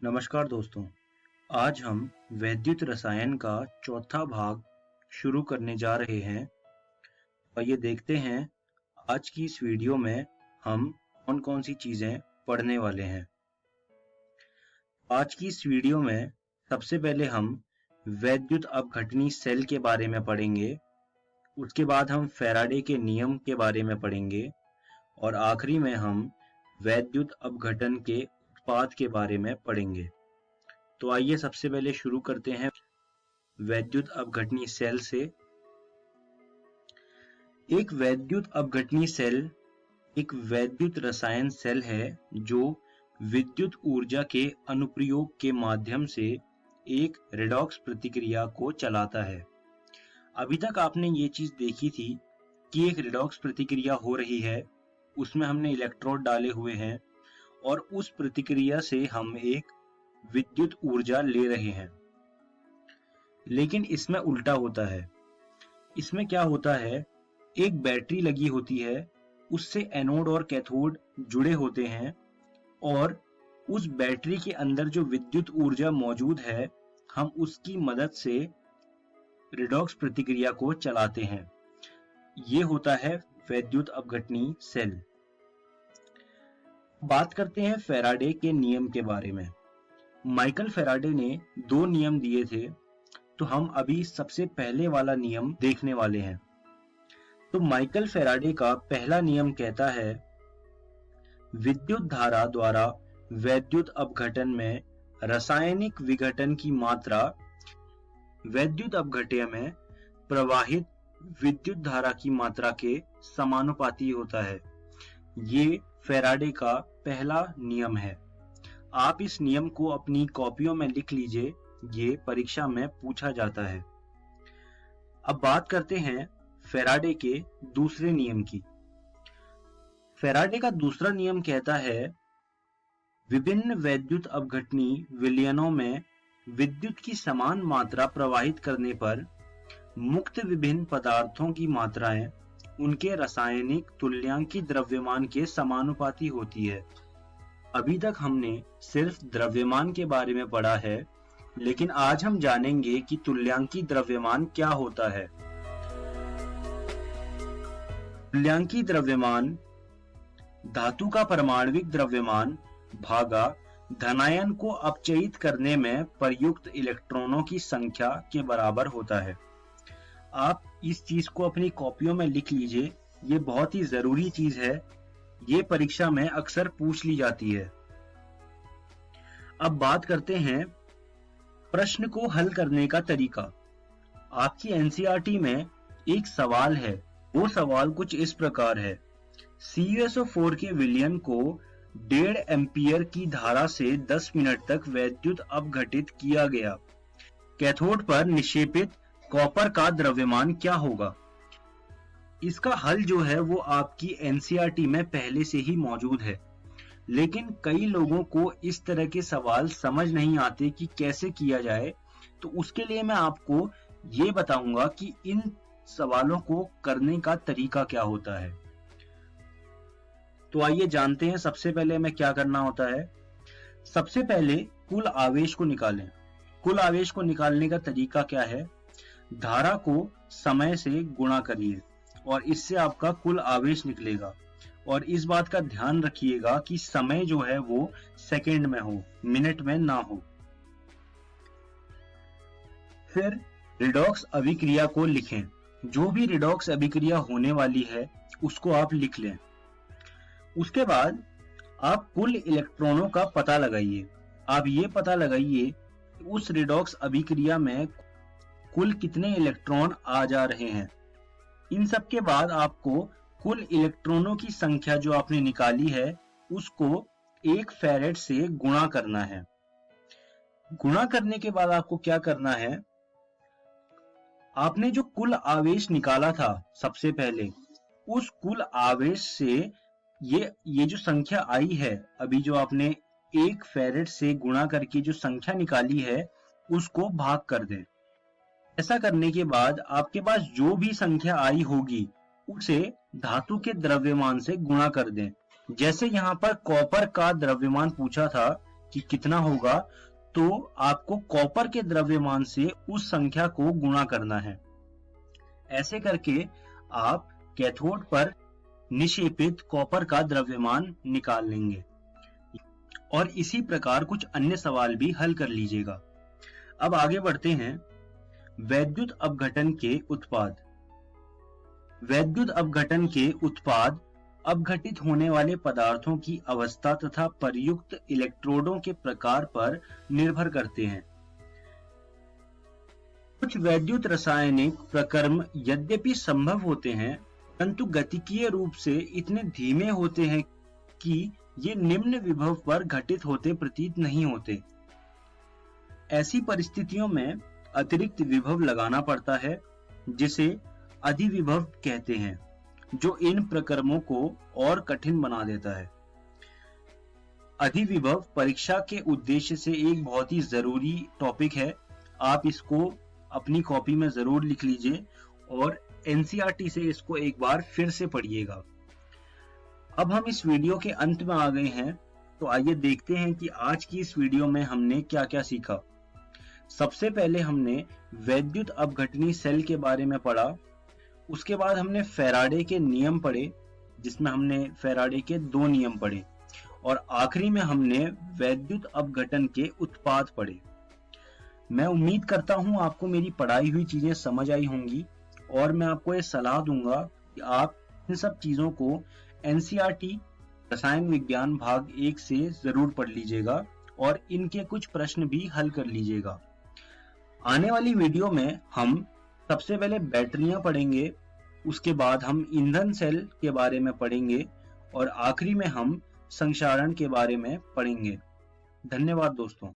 नमस्कार दोस्तों, आज हम वैद्युत रसायन का चौथा भाग शुरू करने जा रहे हैं। आइए देखते हैं आज की इस वीडियो में हम कौन कौन सी चीजें पढ़ने वाले हैं। आज की इस वीडियो में सबसे पहले हम वैद्युत अपघटनी सेल के बारे में पढ़ेंगे, उसके बाद हम फैराडे के नियम के बारे में पढ़ेंगे और आखिरी में हम वैद्युत अपघटन के उत्पाद के बारे में पढ़ेंगे। तो आइए सबसे पहले शुरू करते हैं वैद्युत अपघटनी सेल से। एक वैद्युत अपघटनी सेल एक वैद्युत रसायन सेल है जो विद्युत ऊर्जा के अनुप्रयोग के माध्यम से एक रेडॉक्स प्रतिक्रिया को चलाता है। अभी तक आपने ये चीज देखी थी कि एक रेडॉक्स प्रतिक्रिया हो रही है, उसमें हमने इलेक्ट्रोड डाले हुए हैं और उस प्रतिक्रिया से हम एक विद्युत ऊर्जा ले रहे हैं। लेकिन इसमें उल्टा होता है। इसमें क्या होता है, एक बैटरी लगी होती है, उससे एनोड और कैथोड जुड़े होते हैं और उस बैटरी के अंदर जो विद्युत ऊर्जा मौजूद है हम उसकी मदद से रेडॉक्स प्रतिक्रिया को चलाते हैं। ये होता है वैद्युत अपघटनी सेल। बात करते हैं फैराडे के नियम के बारे में। माइकल फैराडे ने 2 नियम दिए थे, तो हम अभी सबसे पहले वाला नियम देखने वाले हैं। तो माइकल फैराडे का पहला नियम कहता है, विद्युत धारा द्वारा वैद्युत अपघटन में रासायनिक विघटन की मात्रा वैद्युत अपघट्य में प्रवाहित विद्युत धारा की मात्रा के समानुपाती होता है। ये फैराडे का पहला नियम है। आप इस नियम को अपनी कॉपियों में लिख लीजिए, ये परीक्षा में पूछा जाता है। अब बात करते हैं फैराडे के दूसरे नियम की। फैराडे का दूसरा नियम कहता है, विभिन्न वैद्युत अपघटनी विलयनों में विद्युत की समान मात्रा प्रवाहित करने पर मुक्त विभिन्न पदार्थों की मात्राएं उनके रासायनिक तुल्यांकी द्रव्यमान के समानुपाती होती है। अभी तक हमने सिर्फ द्रव्यमान के बारे में पढ़ा है, लेकिन आज हम जानेंगे कि तुल्यांकी द्रव्यमान क्या होता है। तुल्यांकी द्रव्यमान धातु का परमाणविक द्रव्यमान भागा धनायन को अपचयित करने में प्रयुक्त इलेक्ट्रॉनों की संख्या के बराबर होता है। आप इस चीज को अपनी कॉपियों में लिख लीजिए, ये बहुत ही जरूरी चीज है, ये परीक्षा में अक्सर पूछ ली जाती है। अब बात करते हैं प्रश्न को हल करने का तरीका। आपकी एनसीईआरटी में एक सवाल है, वो सवाल कुछ इस प्रकार है, CuSO4 के विलयन को 1.5 एम्पियर की धारा से 10 मिनट तक वैद्युत अपघटित किया गया। कैथोड पर निक्षेपित कॉपर का द्रव्यमान क्या होगा? इसका हल जो है वो आपकी एनसीईआरटी में पहले से ही मौजूद है, लेकिन कई लोगों को इस तरह के सवाल समझ नहीं आते कि कैसे किया जाए, तो उसके लिए मैं आपको ये बताऊंगा कि इन सवालों को करने का तरीका क्या होता है। तो आइए जानते हैं सबसे पहले हमें क्या करना होता है। सबसे पहले कुल आवेश को निकालें। कुल आवेश को निकालने का तरीका क्या है? धारा को समय से गुणा करिए और इससे आपका कुल आवेश निकलेगा। और इस बात का ध्यान रखिएगा कि समय जो है वो सेकंड में हो, मिनट में ना हो। फिर रिडॉक्स अभिक्रिया को लिखें। जो भी रिडॉक्स अभिक्रिया होने वाली है उसको आप लिख लें। उसके बाद आप कुल इलेक्ट्रॉनों का पता लगाइए। आप ये पता लगाइए कि उस रिडॉक्स अभिक्रिया में कुल कितने इलेक्ट्रॉन आ जा रहे हैं। इन सब के बाद आपको कुल इलेक्ट्रॉनों की संख्या जो आपने निकाली है उसको 1 फैरेड से गुणा करना है। गुणा करने के बाद आपको क्या करना है? आपने जो कुल आवेश निकाला था सबसे पहले, उस कुल आवेश से ये जो संख्या आई है, अभी जो आपने 1 फैरेड से गुणा करके जो संख्या निकाली है उसको भाग कर दें। ऐसा करने के बाद आपके पास जो भी संख्या आई होगी उसे धातु के द्रव्यमान से गुणा कर दें। जैसे यहाँ पर कॉपर का द्रव्यमान पूछा था कि कितना होगा, तो आपको कॉपर के द्रव्यमान से उस संख्या को गुणा करना है। ऐसे करके आप कैथोड पर निक्षेपित कॉपर का द्रव्यमान निकाल लेंगे और इसी प्रकार कुछ अन्य सवाल भी हल कर लीजिएगा। अब आगे बढ़ते हैं। वैद्युत अपघटन के उत्पाद। वैद्युत अपघटन के उत्पाद अपघटित होने वाले पदार्थों की अवस्था तथा प्रयुक्त इलेक्ट्रोडों के प्रकार पर निर्भर करते हैं। कुछ वैद्युत रासायनिक प्रक्रम यद्यपि संभव होते हैं, परंतु गतिकीय रूप से इतने धीमे होते हैं कि ये निम्न विभव पर घटित होते प्रतीत नहीं होते। ऐसी परिस्थितियों में अतिरिक्त विभव लगाना पड़ता है, जिसे अधिविभव कहते हैं, जो इन प्रक्रमों को और कठिन बना देता है। अधिविभव परीक्षा के उद्देश्य से एक बहुत ही जरूरी टॉपिक है। आप इसको अपनी कॉपी में जरूर लिख लीजिए और एनसीईआरटी से इसको एक बार फिर से पढ़िएगा। अब हम इस वीडियो के अंत में आ गए हैं, तो आइए देखते हैं कि आज की इस वीडियो में हमने क्या क्या सीखा। सबसे पहले हमने वैद्युत अपघटनी सेल के बारे में पढ़ा। उसके बाद हमने फैराडे के नियम पढ़े, जिसमें हमने फैराडे के 2 नियम पढ़े, और आखिरी में हमने वैद्युत अपघटन के उत्पाद पढ़े। मैं उम्मीद करता हूं आपको मेरी पढ़ाई हुई चीजें समझ आई होंगी और मैं आपको ये सलाह दूंगा कि आप इन सब चीजों को एनसीईआरटी रसायन विज्ञान भाग 1 से जरूर पढ़ लीजिएगा और इनके कुछ प्रश्न भी हल कर लीजिएगा। आने वाली वीडियो में हम सबसे पहले बैटरियां पढ़ेंगे, उसके बाद हम ईंधन सेल के बारे में पढ़ेंगे और आखिरी में हम संक्षारण के बारे में पढ़ेंगे। धन्यवाद दोस्तों।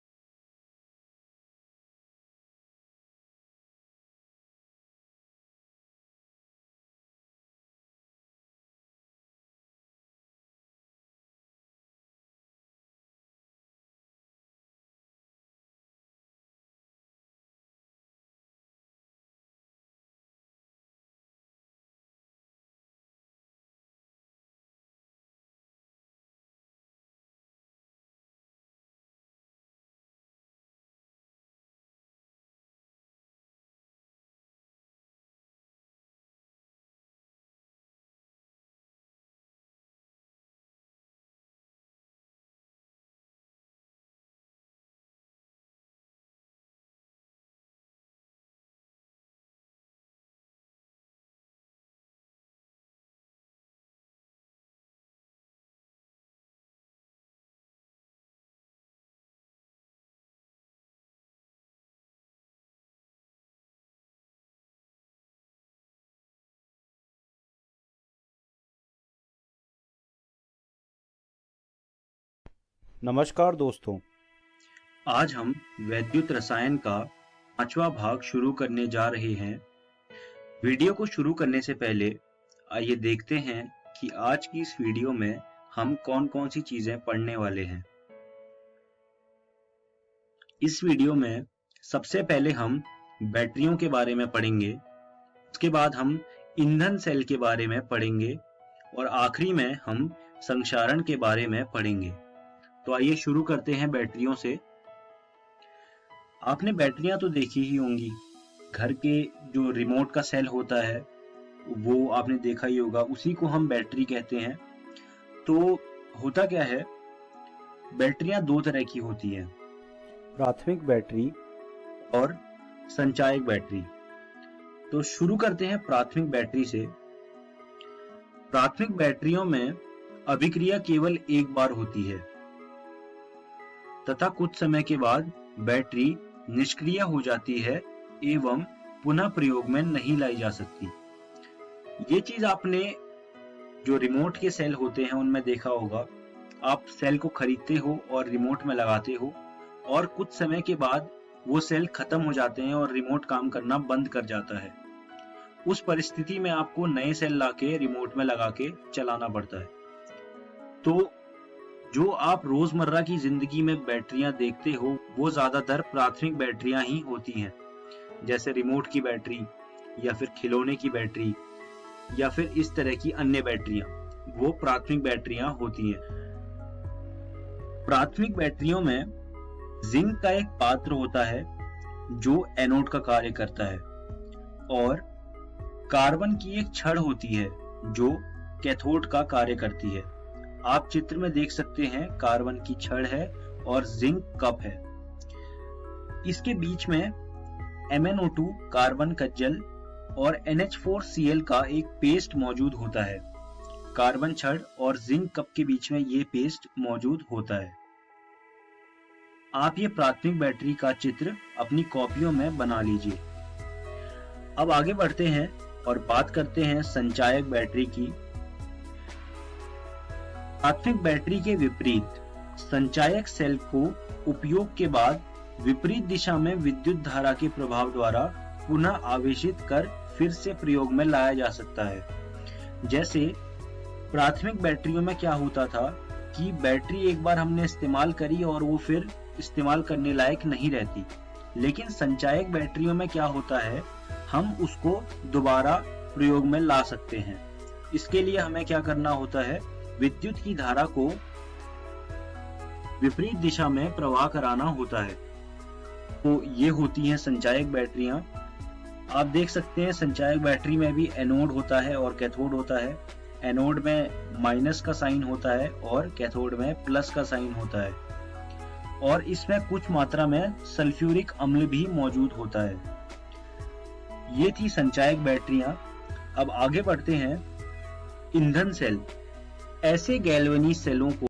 नमस्कार दोस्तों, आज हम वैद्युत रसायन का 5वां भाग शुरू करने जा रहे हैं। वीडियो को शुरू करने से पहले आइए देखते हैं कि आज की इस वीडियो में हम कौन-कौन सी चीजें पढ़ने वाले हैं। इस वीडियो में सबसे पहले हम बैटरियों के बारे में पढ़ेंगे, उसके बाद हम ईंधन सेल के बारे में पढ़ेंगे और आखिरी में हम संक्षारण के बारे में पढ़ेंगे। तो आइए शुरू करते हैं बैटरियों से। आपने बैटरियां तो देखी ही होंगी। घर के जो रिमोट का सेल होता है वो आपने देखा ही होगा, उसी को हम बैटरी कहते हैं। तो होता क्या है, बैटरियां 2 तरह की होती हैं, प्राथमिक बैटरी और संचायक बैटरी। तो शुरू करते हैं प्राथमिक बैटरी से। प्राथमिक बैटरियों में अभिक्रिया केवल एक बार होती है तथा कुछ समय के बाद बैटरी निष्क्रिय हो जाती है एवं पुनः प्रयोग में नहीं लाई जा सकती। ये चीज आपने जो रिमोट के सेल होते हैं उनमें देखा होगा। आप सेल को खरीदते हो और रिमोट में लगाते हो और कुछ समय के बाद वो सेल खत्म हो जाते हैं और रिमोट काम करना बंद कर जाता है। उस परिस्थिति में आपको नए सेल लाके रिमोट में लगा के चलाना पड़ता है। तो जो आप रोजमर्रा की जिंदगी में बैटरियां देखते हो वो ज्यादातर प्राथमिक बैटरियां ही होती हैं, जैसे रिमोट की बैटरी या फिर खिलौने की बैटरी या फिर इस तरह की अन्य बैटरियां, वो प्राथमिक बैटरियां होती हैं। प्राथमिक बैटरियों में जिंक का एक पात्र होता है जो एनोड का कार्य करता है और कार्बन की एक छड़ होती है जो कैथोड का कार्य करती है। आप चित्र में देख सकते हैं, कार्बन की छड़ है और जिंक कप है। इसके बीच में MnO2 कार्बन का जल और NH4Cl का एक पेस्ट मौजूद होता है। कार्बन छड़ और जिंक कप के बीच में ये पेस्ट मौजूद होता है। आप ये प्राथमिक बैटरी का चित्र अपनी कॉपियों में बना लीजिए। अब आगे बढ़ते हैं और बात करते हैं संचायक बैटरी की। प्राथमिक बैटरी के विपरीत संचायक सेल को उपयोग के बाद विपरीत दिशा में विद्युत धारा के प्रभाव द्वारा पुनः आवेशित कर फिर से प्रयोग में लाया जा सकता है। जैसे प्राथमिक बैटरियों में क्या होता था कि बैटरी एक बार हमने इस्तेमाल करी और वो फिर इस्तेमाल करने लायक नहीं रहती, लेकिन संचायक बैटरियों में क्या होता है, हम उसको दोबारा प्रयोग में ला सकते हैं। इसके लिए हमें क्या करना होता है, विद्युत की धारा को विपरीत दिशा में प्रवाह कराना होता है। तो ये होती हैं संचायक बैटरियां। आप देख सकते हैं संचायक बैटरी में भी एनोड होता है और कैथोड होता है। एनोड में माइनस का साइन होता है और कैथोड में प्लस का साइन होता है, और इसमें कुछ मात्रा में सल्फ्यूरिक अम्ल भी मौजूद होता है। ये थी संचायक बैटरियां। अब आगे बढ़ते हैं ईंधन सेल। ऐसे गैल्वेनी सेलों को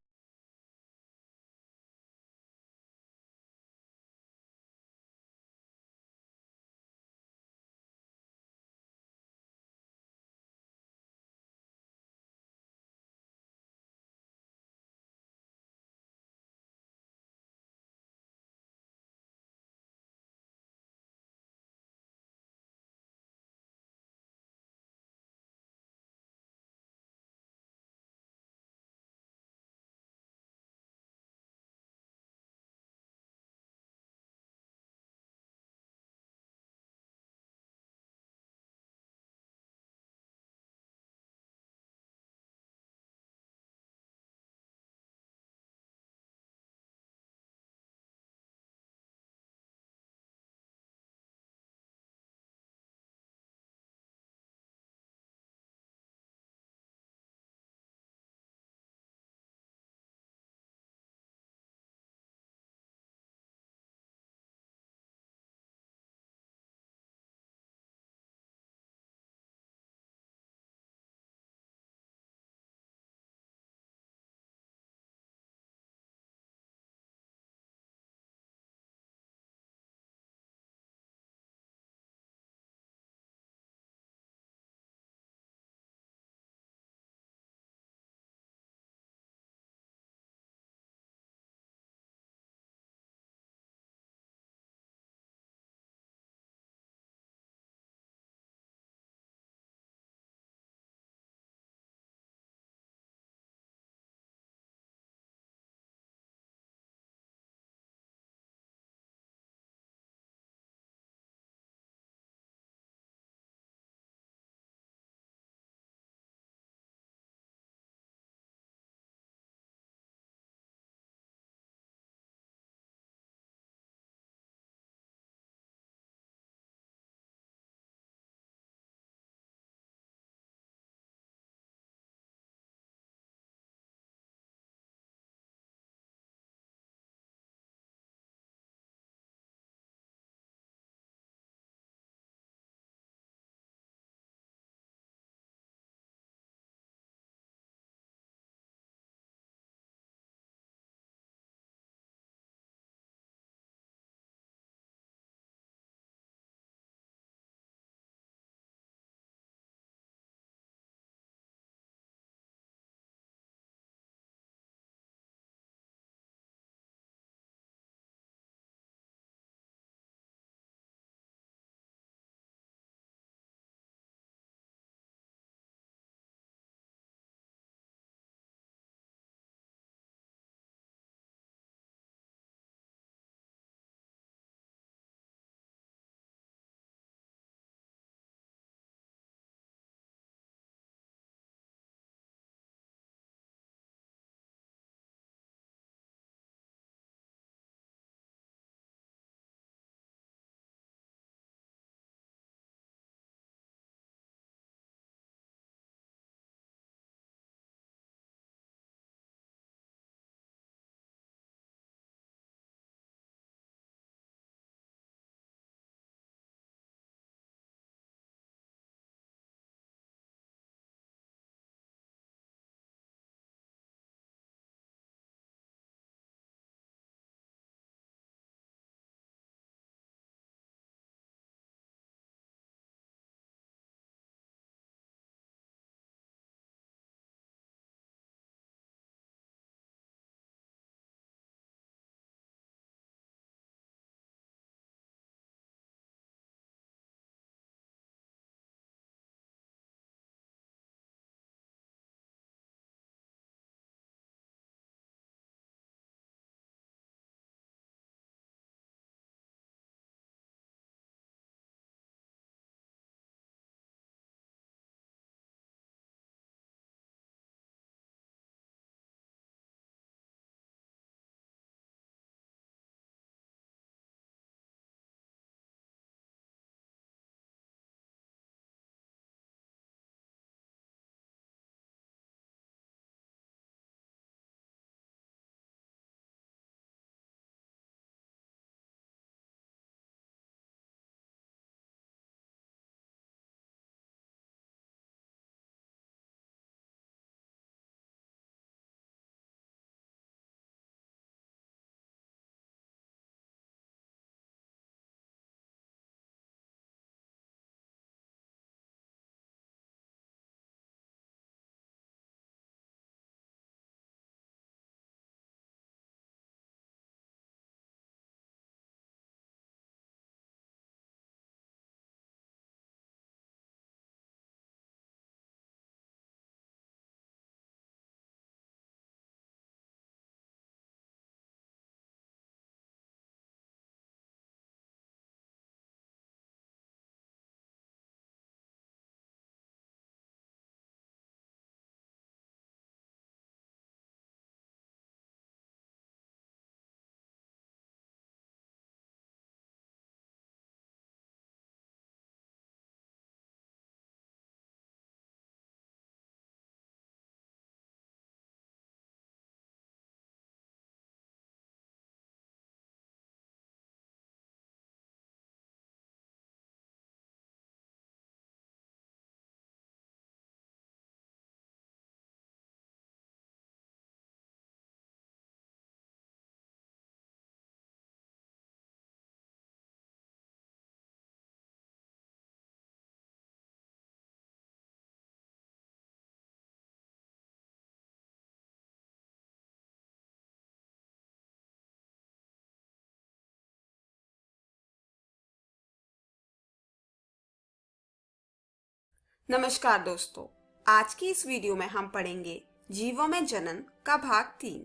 नमस्कार दोस्तों, आज की इस वीडियो में हम पढ़ेंगे जीवों में जनन का भाग 3।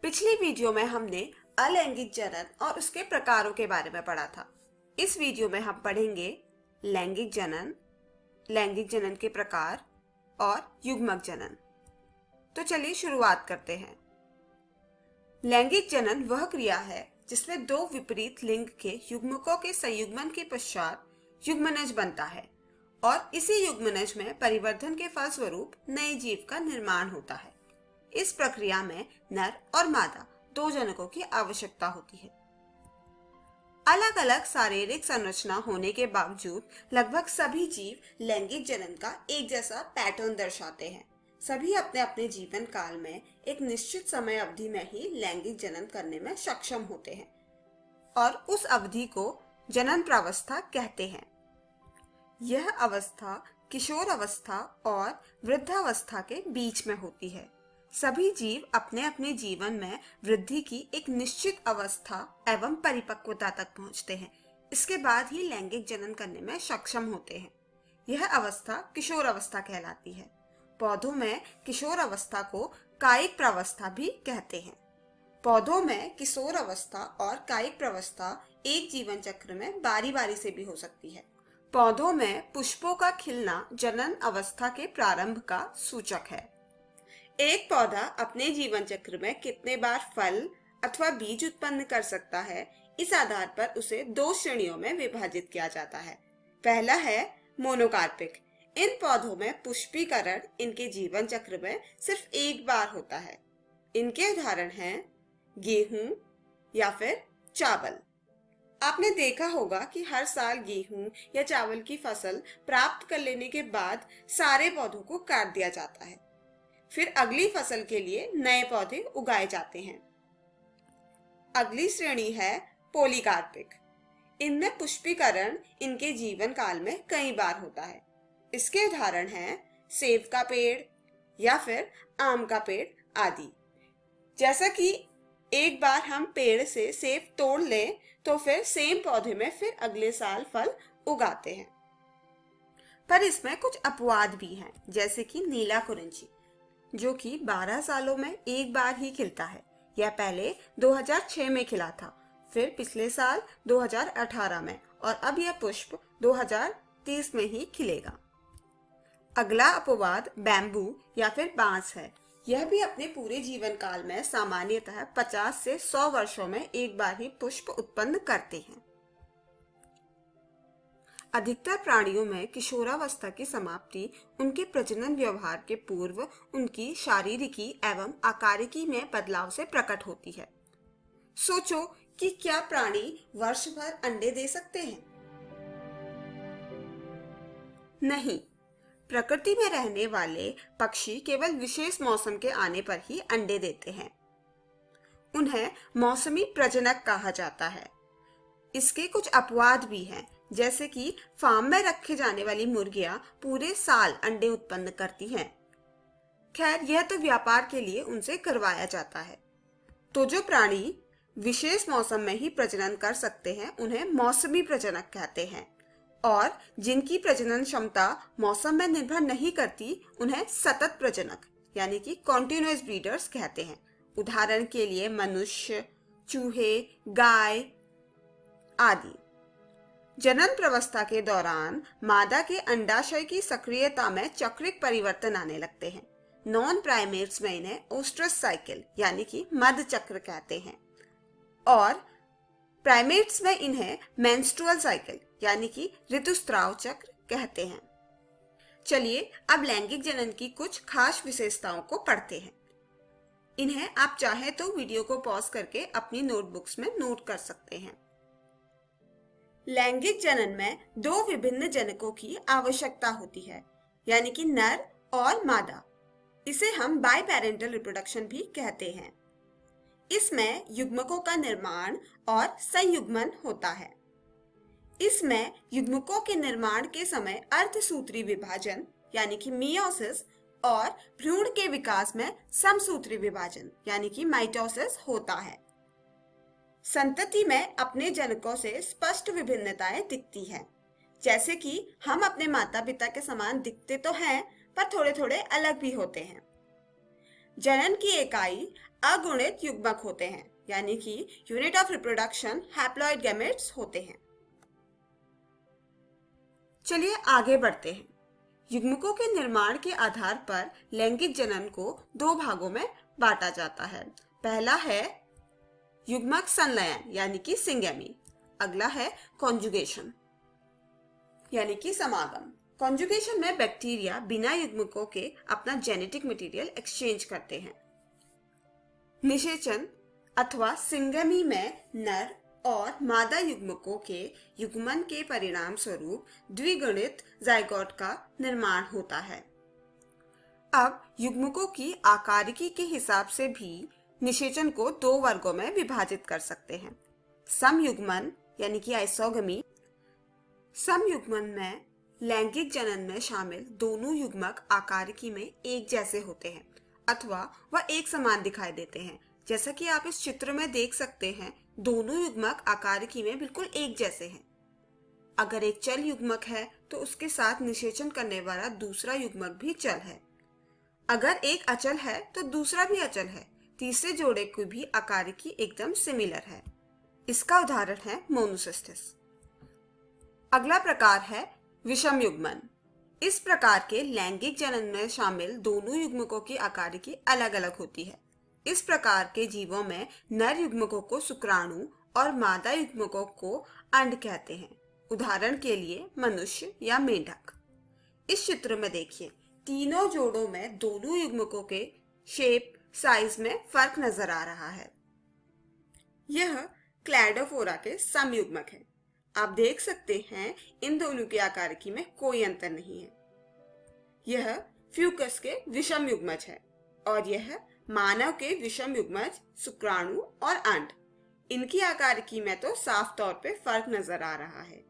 पिछली वीडियो में हमने अलैंगिक जनन और उसके प्रकारों के बारे में पढ़ा था। इस वीडियो में हम पढ़ेंगे लैंगिक जनन के प्रकार और युग्मक जनन। तो चलिए शुरुआत करते हैं। लैंगिक जनन वह क्रिया है जिसमें दो विपरीत लिंग के युग्मकों के संयुग्मन के पश्चात युग्मनज बनता है और इसी युग्मनज में परिवर्तन के फलस्वरूप नए जीव का निर्माण होता है। इस प्रक्रिया में नर और मादा दो जनकों की आवश्यकता होती है। अलग अलग शारीरिक संरचना होने के बावजूद लगभग सभी जीव लैंगिक जनन का एक जैसा पैटर्न दर्शाते हैं। सभी अपने अपने जीवन काल में एक निश्चित समय अवधि में ही लैंगिक जनन करने में सक्षम होते हैं और उस अवधि को जनन प्रावस्था कहते हैं। यह अवस्था किशोर अवस्था और वृद्धावस्था के बीच में होती है। सभी जीव अपने अपने जीवन में वृद्धि की एक निश्चित अवस्था एवं परिपक्वता तक पहुंचते हैं। इसके बाद ही लैंगिक जनन करने में सक्षम होते हैं। यह अवस्था किशोर अवस्था कहलाती है। पौधों में किशोर अवस्था को कायिक प्रावस्था भी कहते हैं। पौधों में किशोर अवस्था और कायिक प्रावस्था एक जीवन चक्र में बारी बारी से भी हो सकती है। पौधों में पुष्पों का खिलना जनन अवस्था के प्रारंभ का सूचक है। एक पौधा अपने जीवन चक्र में कितने बार फल अथवा बीज उत्पन्न कर सकता है, इस आधार पर उसे दो श्रेणियों में विभाजित किया जाता है। पहला है मोनोकार्पिक। इन पौधों में पुष्पीकरण इनके जीवन चक्र में सिर्फ एक बार होता है। इनके उदाहरण हैं गेहूं या फिर चावल। आपने देखा होगा कि हर साल गेहूं या चावल की फसल प्राप्त कर लेने के बाद सारे पौधों को काट दिया जाता है। फिर अगली फसल के लिए नए पौधे उगाए जाते हैं। अगली श्रेणी है पॉलीकार्पिक। इनमें पुष्पीकरण इनके जीवन काल में कई बार होता है। इसके उदाहरण हैं सेब का पेड़ या फिर आम का पेड़ आदि। जैसा कि एक बार हम पेड़ से सेब तोड़ लें तो फिर सेम पौधे में फिर अगले साल फल उगाते हैं। पर इसमें कुछ अपवाद भी हैं, जैसे कि नीला कुरिंची, जो कि 12 सालों में एक बार ही खिलता है। यह पहले 2006 में खिला था, फिर पिछले साल 2018 में और अब यह पुष्प 2030 में ही खिलेगा। अगला अपवाद बैम्बू या फिर बांस है। यह भी अपने पूरे जीवन काल में सामान्यतः 50 से 100 वर्षों में एक बार ही पुष्प उत्पन्न करते हैं। अधिकतर प्राणियों में किशोरावस्था की समाप्ति उनके प्रजनन व्यवहार के पूर्व उनकी शारीरिकी एवं आकारिकी में बदलाव से प्रकट होती है। सोचो कि क्या प्राणी वर्ष भर अंडे दे सकते हैं? नहीं। प्रकृति में रहने वाले पक्षी केवल विशेष मौसम के आने पर ही अंडे देते हैं। उन्हें मौसमी प्रजनक कहा जाता है। इसके कुछ अपवाद भी हैं, जैसे कि फार्म में रखे जाने वाली मुर्गियां पूरे साल अंडे उत्पन्न करती हैं। खैर, यह तो व्यापार के लिए उनसे करवाया जाता है। तो जो प्राणी विशेष मौसम में ही प्रजनन कर सकते हैं उन्हें मौसमी प्रजनक कहते हैं, और जिनकी प्रजनन क्षमता मौसम में निर्भर नहीं करती उन्हें सतत प्रजनक यानी कि कॉन्टिन्यूअस ब्रीडर्स कहते हैं। उदाहरण के लिए मनुष्य, चूहे, गाय आदि। जनन प्रावस्था के दौरान मादा के अंडाशय की सक्रियता में चक्रिक परिवर्तन आने लगते हैं। नॉन प्राइमेट्स में इन्हें ओस्ट्रस साइकिल यानी कि मध्य चक्र कहते हैं और प्राइमेट्स में इन्हें मेंस्ट्रुअल साइकिल यानी कि ऋतुस्राव चक्र कहते हैं। चलिए अब लैंगिक जनन की कुछ खास विशेषताओं को पढ़ते हैं। इन्हें आप चाहे तो वीडियो को पॉज करके अपनी नोटबुक्स में नोट कर सकते हैं। लैंगिक जनन में दो विभिन्न जनकों की आवश्यकता होती है, यानी कि नर और मादा। इसे हम बाइपेरेंटल रिप्रोडक्शन भी कहते हैं। इसमें युग्मकों का निर्माण और संयुग्मन होता है। इसमें युग्मकों के निर्माण के समय अर्धसूत्री विभाजन यानी कि मियोसिस और भ्रूण के विकास में समसूत्री विभाजन यानी कि माइटोसिस होता है। संतति में अपने जनकों से स्पष्ट विभिन्नताएं दिखती हैं। जैसे कि हम अपने माता पिता के समान दिखते तो हैं, पर थोड़े थोड़े अलग भी होते हैं। जनन की इकाई अगुणित युग्मक होते हैं, यानी कि unit of reproduction haploid gametes होते हैं। चलिए आगे बढ़ते हैं। युग्मकों के निर्माण के आधार पर लैंगिक जनन को दो भागों में बांटा जाता है। पहला है युग्मक संलयन यानी कि सिंगेमी। अगला है कॉन्जुगेशन यानी कि समागम। कॉन्जुगेशन में बैक्टीरिया बिना युग्मकों के अपना जेनेटिक मटेरियल एक्सचेंज करते हैं। निषेचन अथवा सिंगमी में नर और मादा युग्मकों के युग्मन के परिणाम स्वरूप द्विगुणित जाइगोट का निर्माण होता है। अब युग्मकों की आकारिकी के हिसाब से भी निषेचन को दो वर्गों में विभाजित कर सकते हैं। समयुग्मन यानी कि आइसोगमी। समयुग्मन में लैंगिक जनन में शामिल दोनों युग्मक आकारिकी में एक जैसे होते हैं अथवा वह एक समान दिखाई देते हैं। जैसा कि आप इस चित्र में देख सकते हैं, दोनों युग्मक आकारिकी में बिल्कुल एक जैसे हैं। अगर एक चल युग्मक है तो उसके साथ निषेचन करने वाला दूसरा युग्मक भी चल है। अगर एक अचल है तो दूसरा भी अचल है। तीसरे जोड़े की भी आकारिकी एकदम सिमिलर है। इसका उदाहरण है मोनोसिस्टिस। अगला प्रकार है विषम युग्मन। इस प्रकार के लैंगिक जनन में शामिल दोनों युग्मकों की आकारिकी अलग अलग होती है। इस प्रकार के जीवों में नर युग्मकों को शुक्राणु और मादा युग्मकों को अंड कहते हैं। उदाहरण के लिए मनुष्य या मेंढक। इस चित्र में देखिए, तीनों जोड़ों में दोनों युग्मकों के शेप साइज में फर्क नजर आ रहा है। यह क्लैडोफोरा के समयुग्मक है। आप देख सकते हैं इन दोनों की आकारिकी में कोई अंतर नहीं है। यह फ्यूकस के विषम युग्मज है और यह मानव के विषम युग्मज शुक्राणु और अंड। इनकी आकारिकी में तो साफ तौर पे फर्क नजर आ रहा है।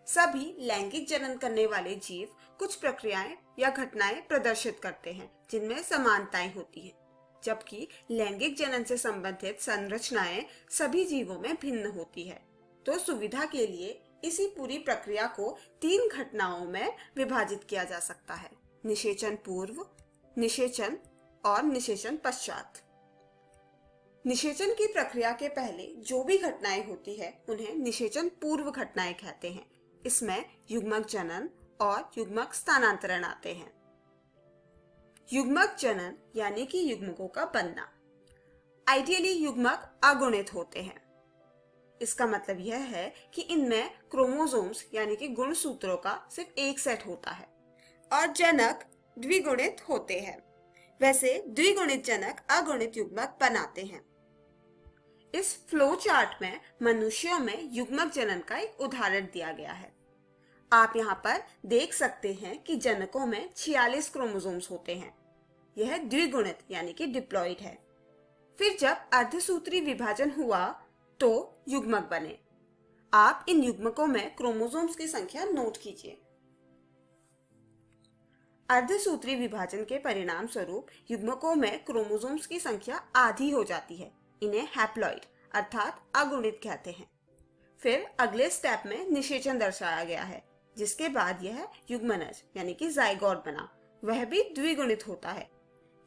सभी लैंगिक जनन करने वाले जीव कुछ प्रक्रियाएं या घटनाएं प्रदर्शित करते हैं जिनमें समानताएं होती हैं, जबकि लैंगिक जनन से संबंधित संरचनाएं सभी जीवों में भिन्न होती है। तो सुविधा के लिए इसी पूरी प्रक्रिया को 3 घटनाओं में विभाजित किया जा सकता है: निषेचन पूर्व, निषेचन और निषेचन पश्चात। निषेचन की प्रक्रिया के पहले जो भी घटनाएं होती है उन्हें निषेचन पूर्व घटनाएं कहते हैं। इसमें युग्मक जनन और युग्मक स्थानांतरण आते हैं। युग्मक जनन यानी कि युग्मकों का बनना। आइडियली युग्मक अगुणित होते हैं। इसका मतलब यह है कि इनमें क्रोमोसोम्स यानी कि गुणसूत्रों का सिर्फ एक सेट होता है और जनक द्विगुणित होते हैं। वैसे द्विगुणित जनक अगुणित युग्मक बनाते हैं। इस फ्लो चार्ट में मनुष्यों में युग्मक जनन का एक उदाहरण दिया गया है। आप यहाँ पर देख सकते हैं कि जनकों में 46 क्रोमोसोम्स होते हैं। यह द्विगुणित यानी कि डिप्लॉइड है। फिर जब अर्धसूत्री विभाजन हुआ तो युग्मक बने। आप इन युग्मकों में क्रोमोसोम्स की संख्या नोट कीजिए। अर्धसूत्री विभाजन के परिणाम स्वरूप युग्मकों में क्रोमोसोम्स की संख्या आधी हो जाती है। इन्हें हैप्लॉइड अर्थात अगुणित कहते हैं। फिर अगले स्टेप में निषेचन दर्शाया गया है, जिसके बाद यह युग्मनज यानी कि जाइगोट बना। वह भी द्विगुणित होता है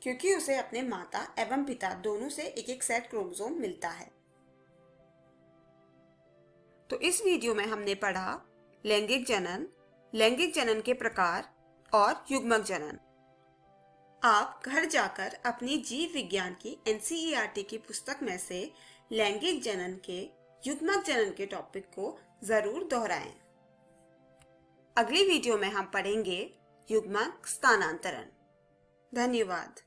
क्योंकि उसे अपने माता एवं पिता दोनों से एक एक सेट क्रोमोसोम मिलता है। तो इस वीडियो में हमने पढ़ा लैंगिक जनन के प्रकार और युग्मक जनन। आप घर जाकर अपनी जीव विज्ञान की NCERT की पुस्तक में से लैंगिक जनन के युग्मक जनन के टॉपिक को जरूर दोहराएं। अगली वीडियो में हम पढ़ेंगे युग्मक स्थानांतरण। धन्यवाद।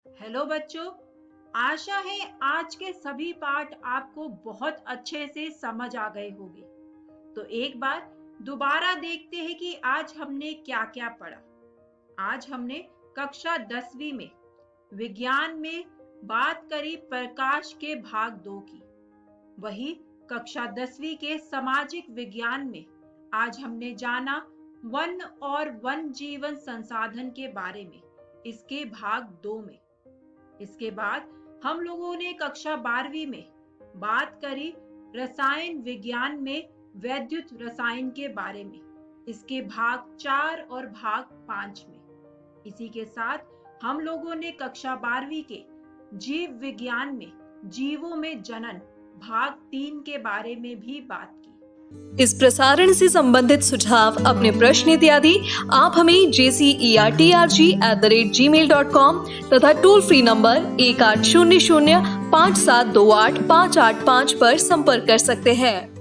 हेलो बच्चों, आशा है आज के सभी पाठ आपको बहुत अच्छे से समझ आ गए होंगे। तो एक बार दोबारा देखते हैं कि आज हमने क्या क्या पढ़ा। आज हमने कक्षा 10वीं में विज्ञान में बात करी प्रकाश के भाग 2 की। वही कक्षा 10वीं के सामाजिक विज्ञान में आज हमने जाना वन और वन जीवन संसाधन के बारे में, इसके भाग 2 में। इसके बाद हम लोगों ने कक्षा 12वीं में बात करी रसायन विज्ञान में वैद्युत रसायन के बारे में, इसके भाग 4 और भाग 5 में। इसी के साथ हम लोगों ने कक्षा 12वीं के जीव विज्ञान में जीवों में जनन भाग 3 के बारे में भी बात की। इस प्रसारण से संबंधित सुझाव, अपने प्रश्न इत्यादि आप हमें jcerg@gmail.com तथा टोल फ्री नंबर 1800 5728 585 पर संपर्क कर सकते हैं।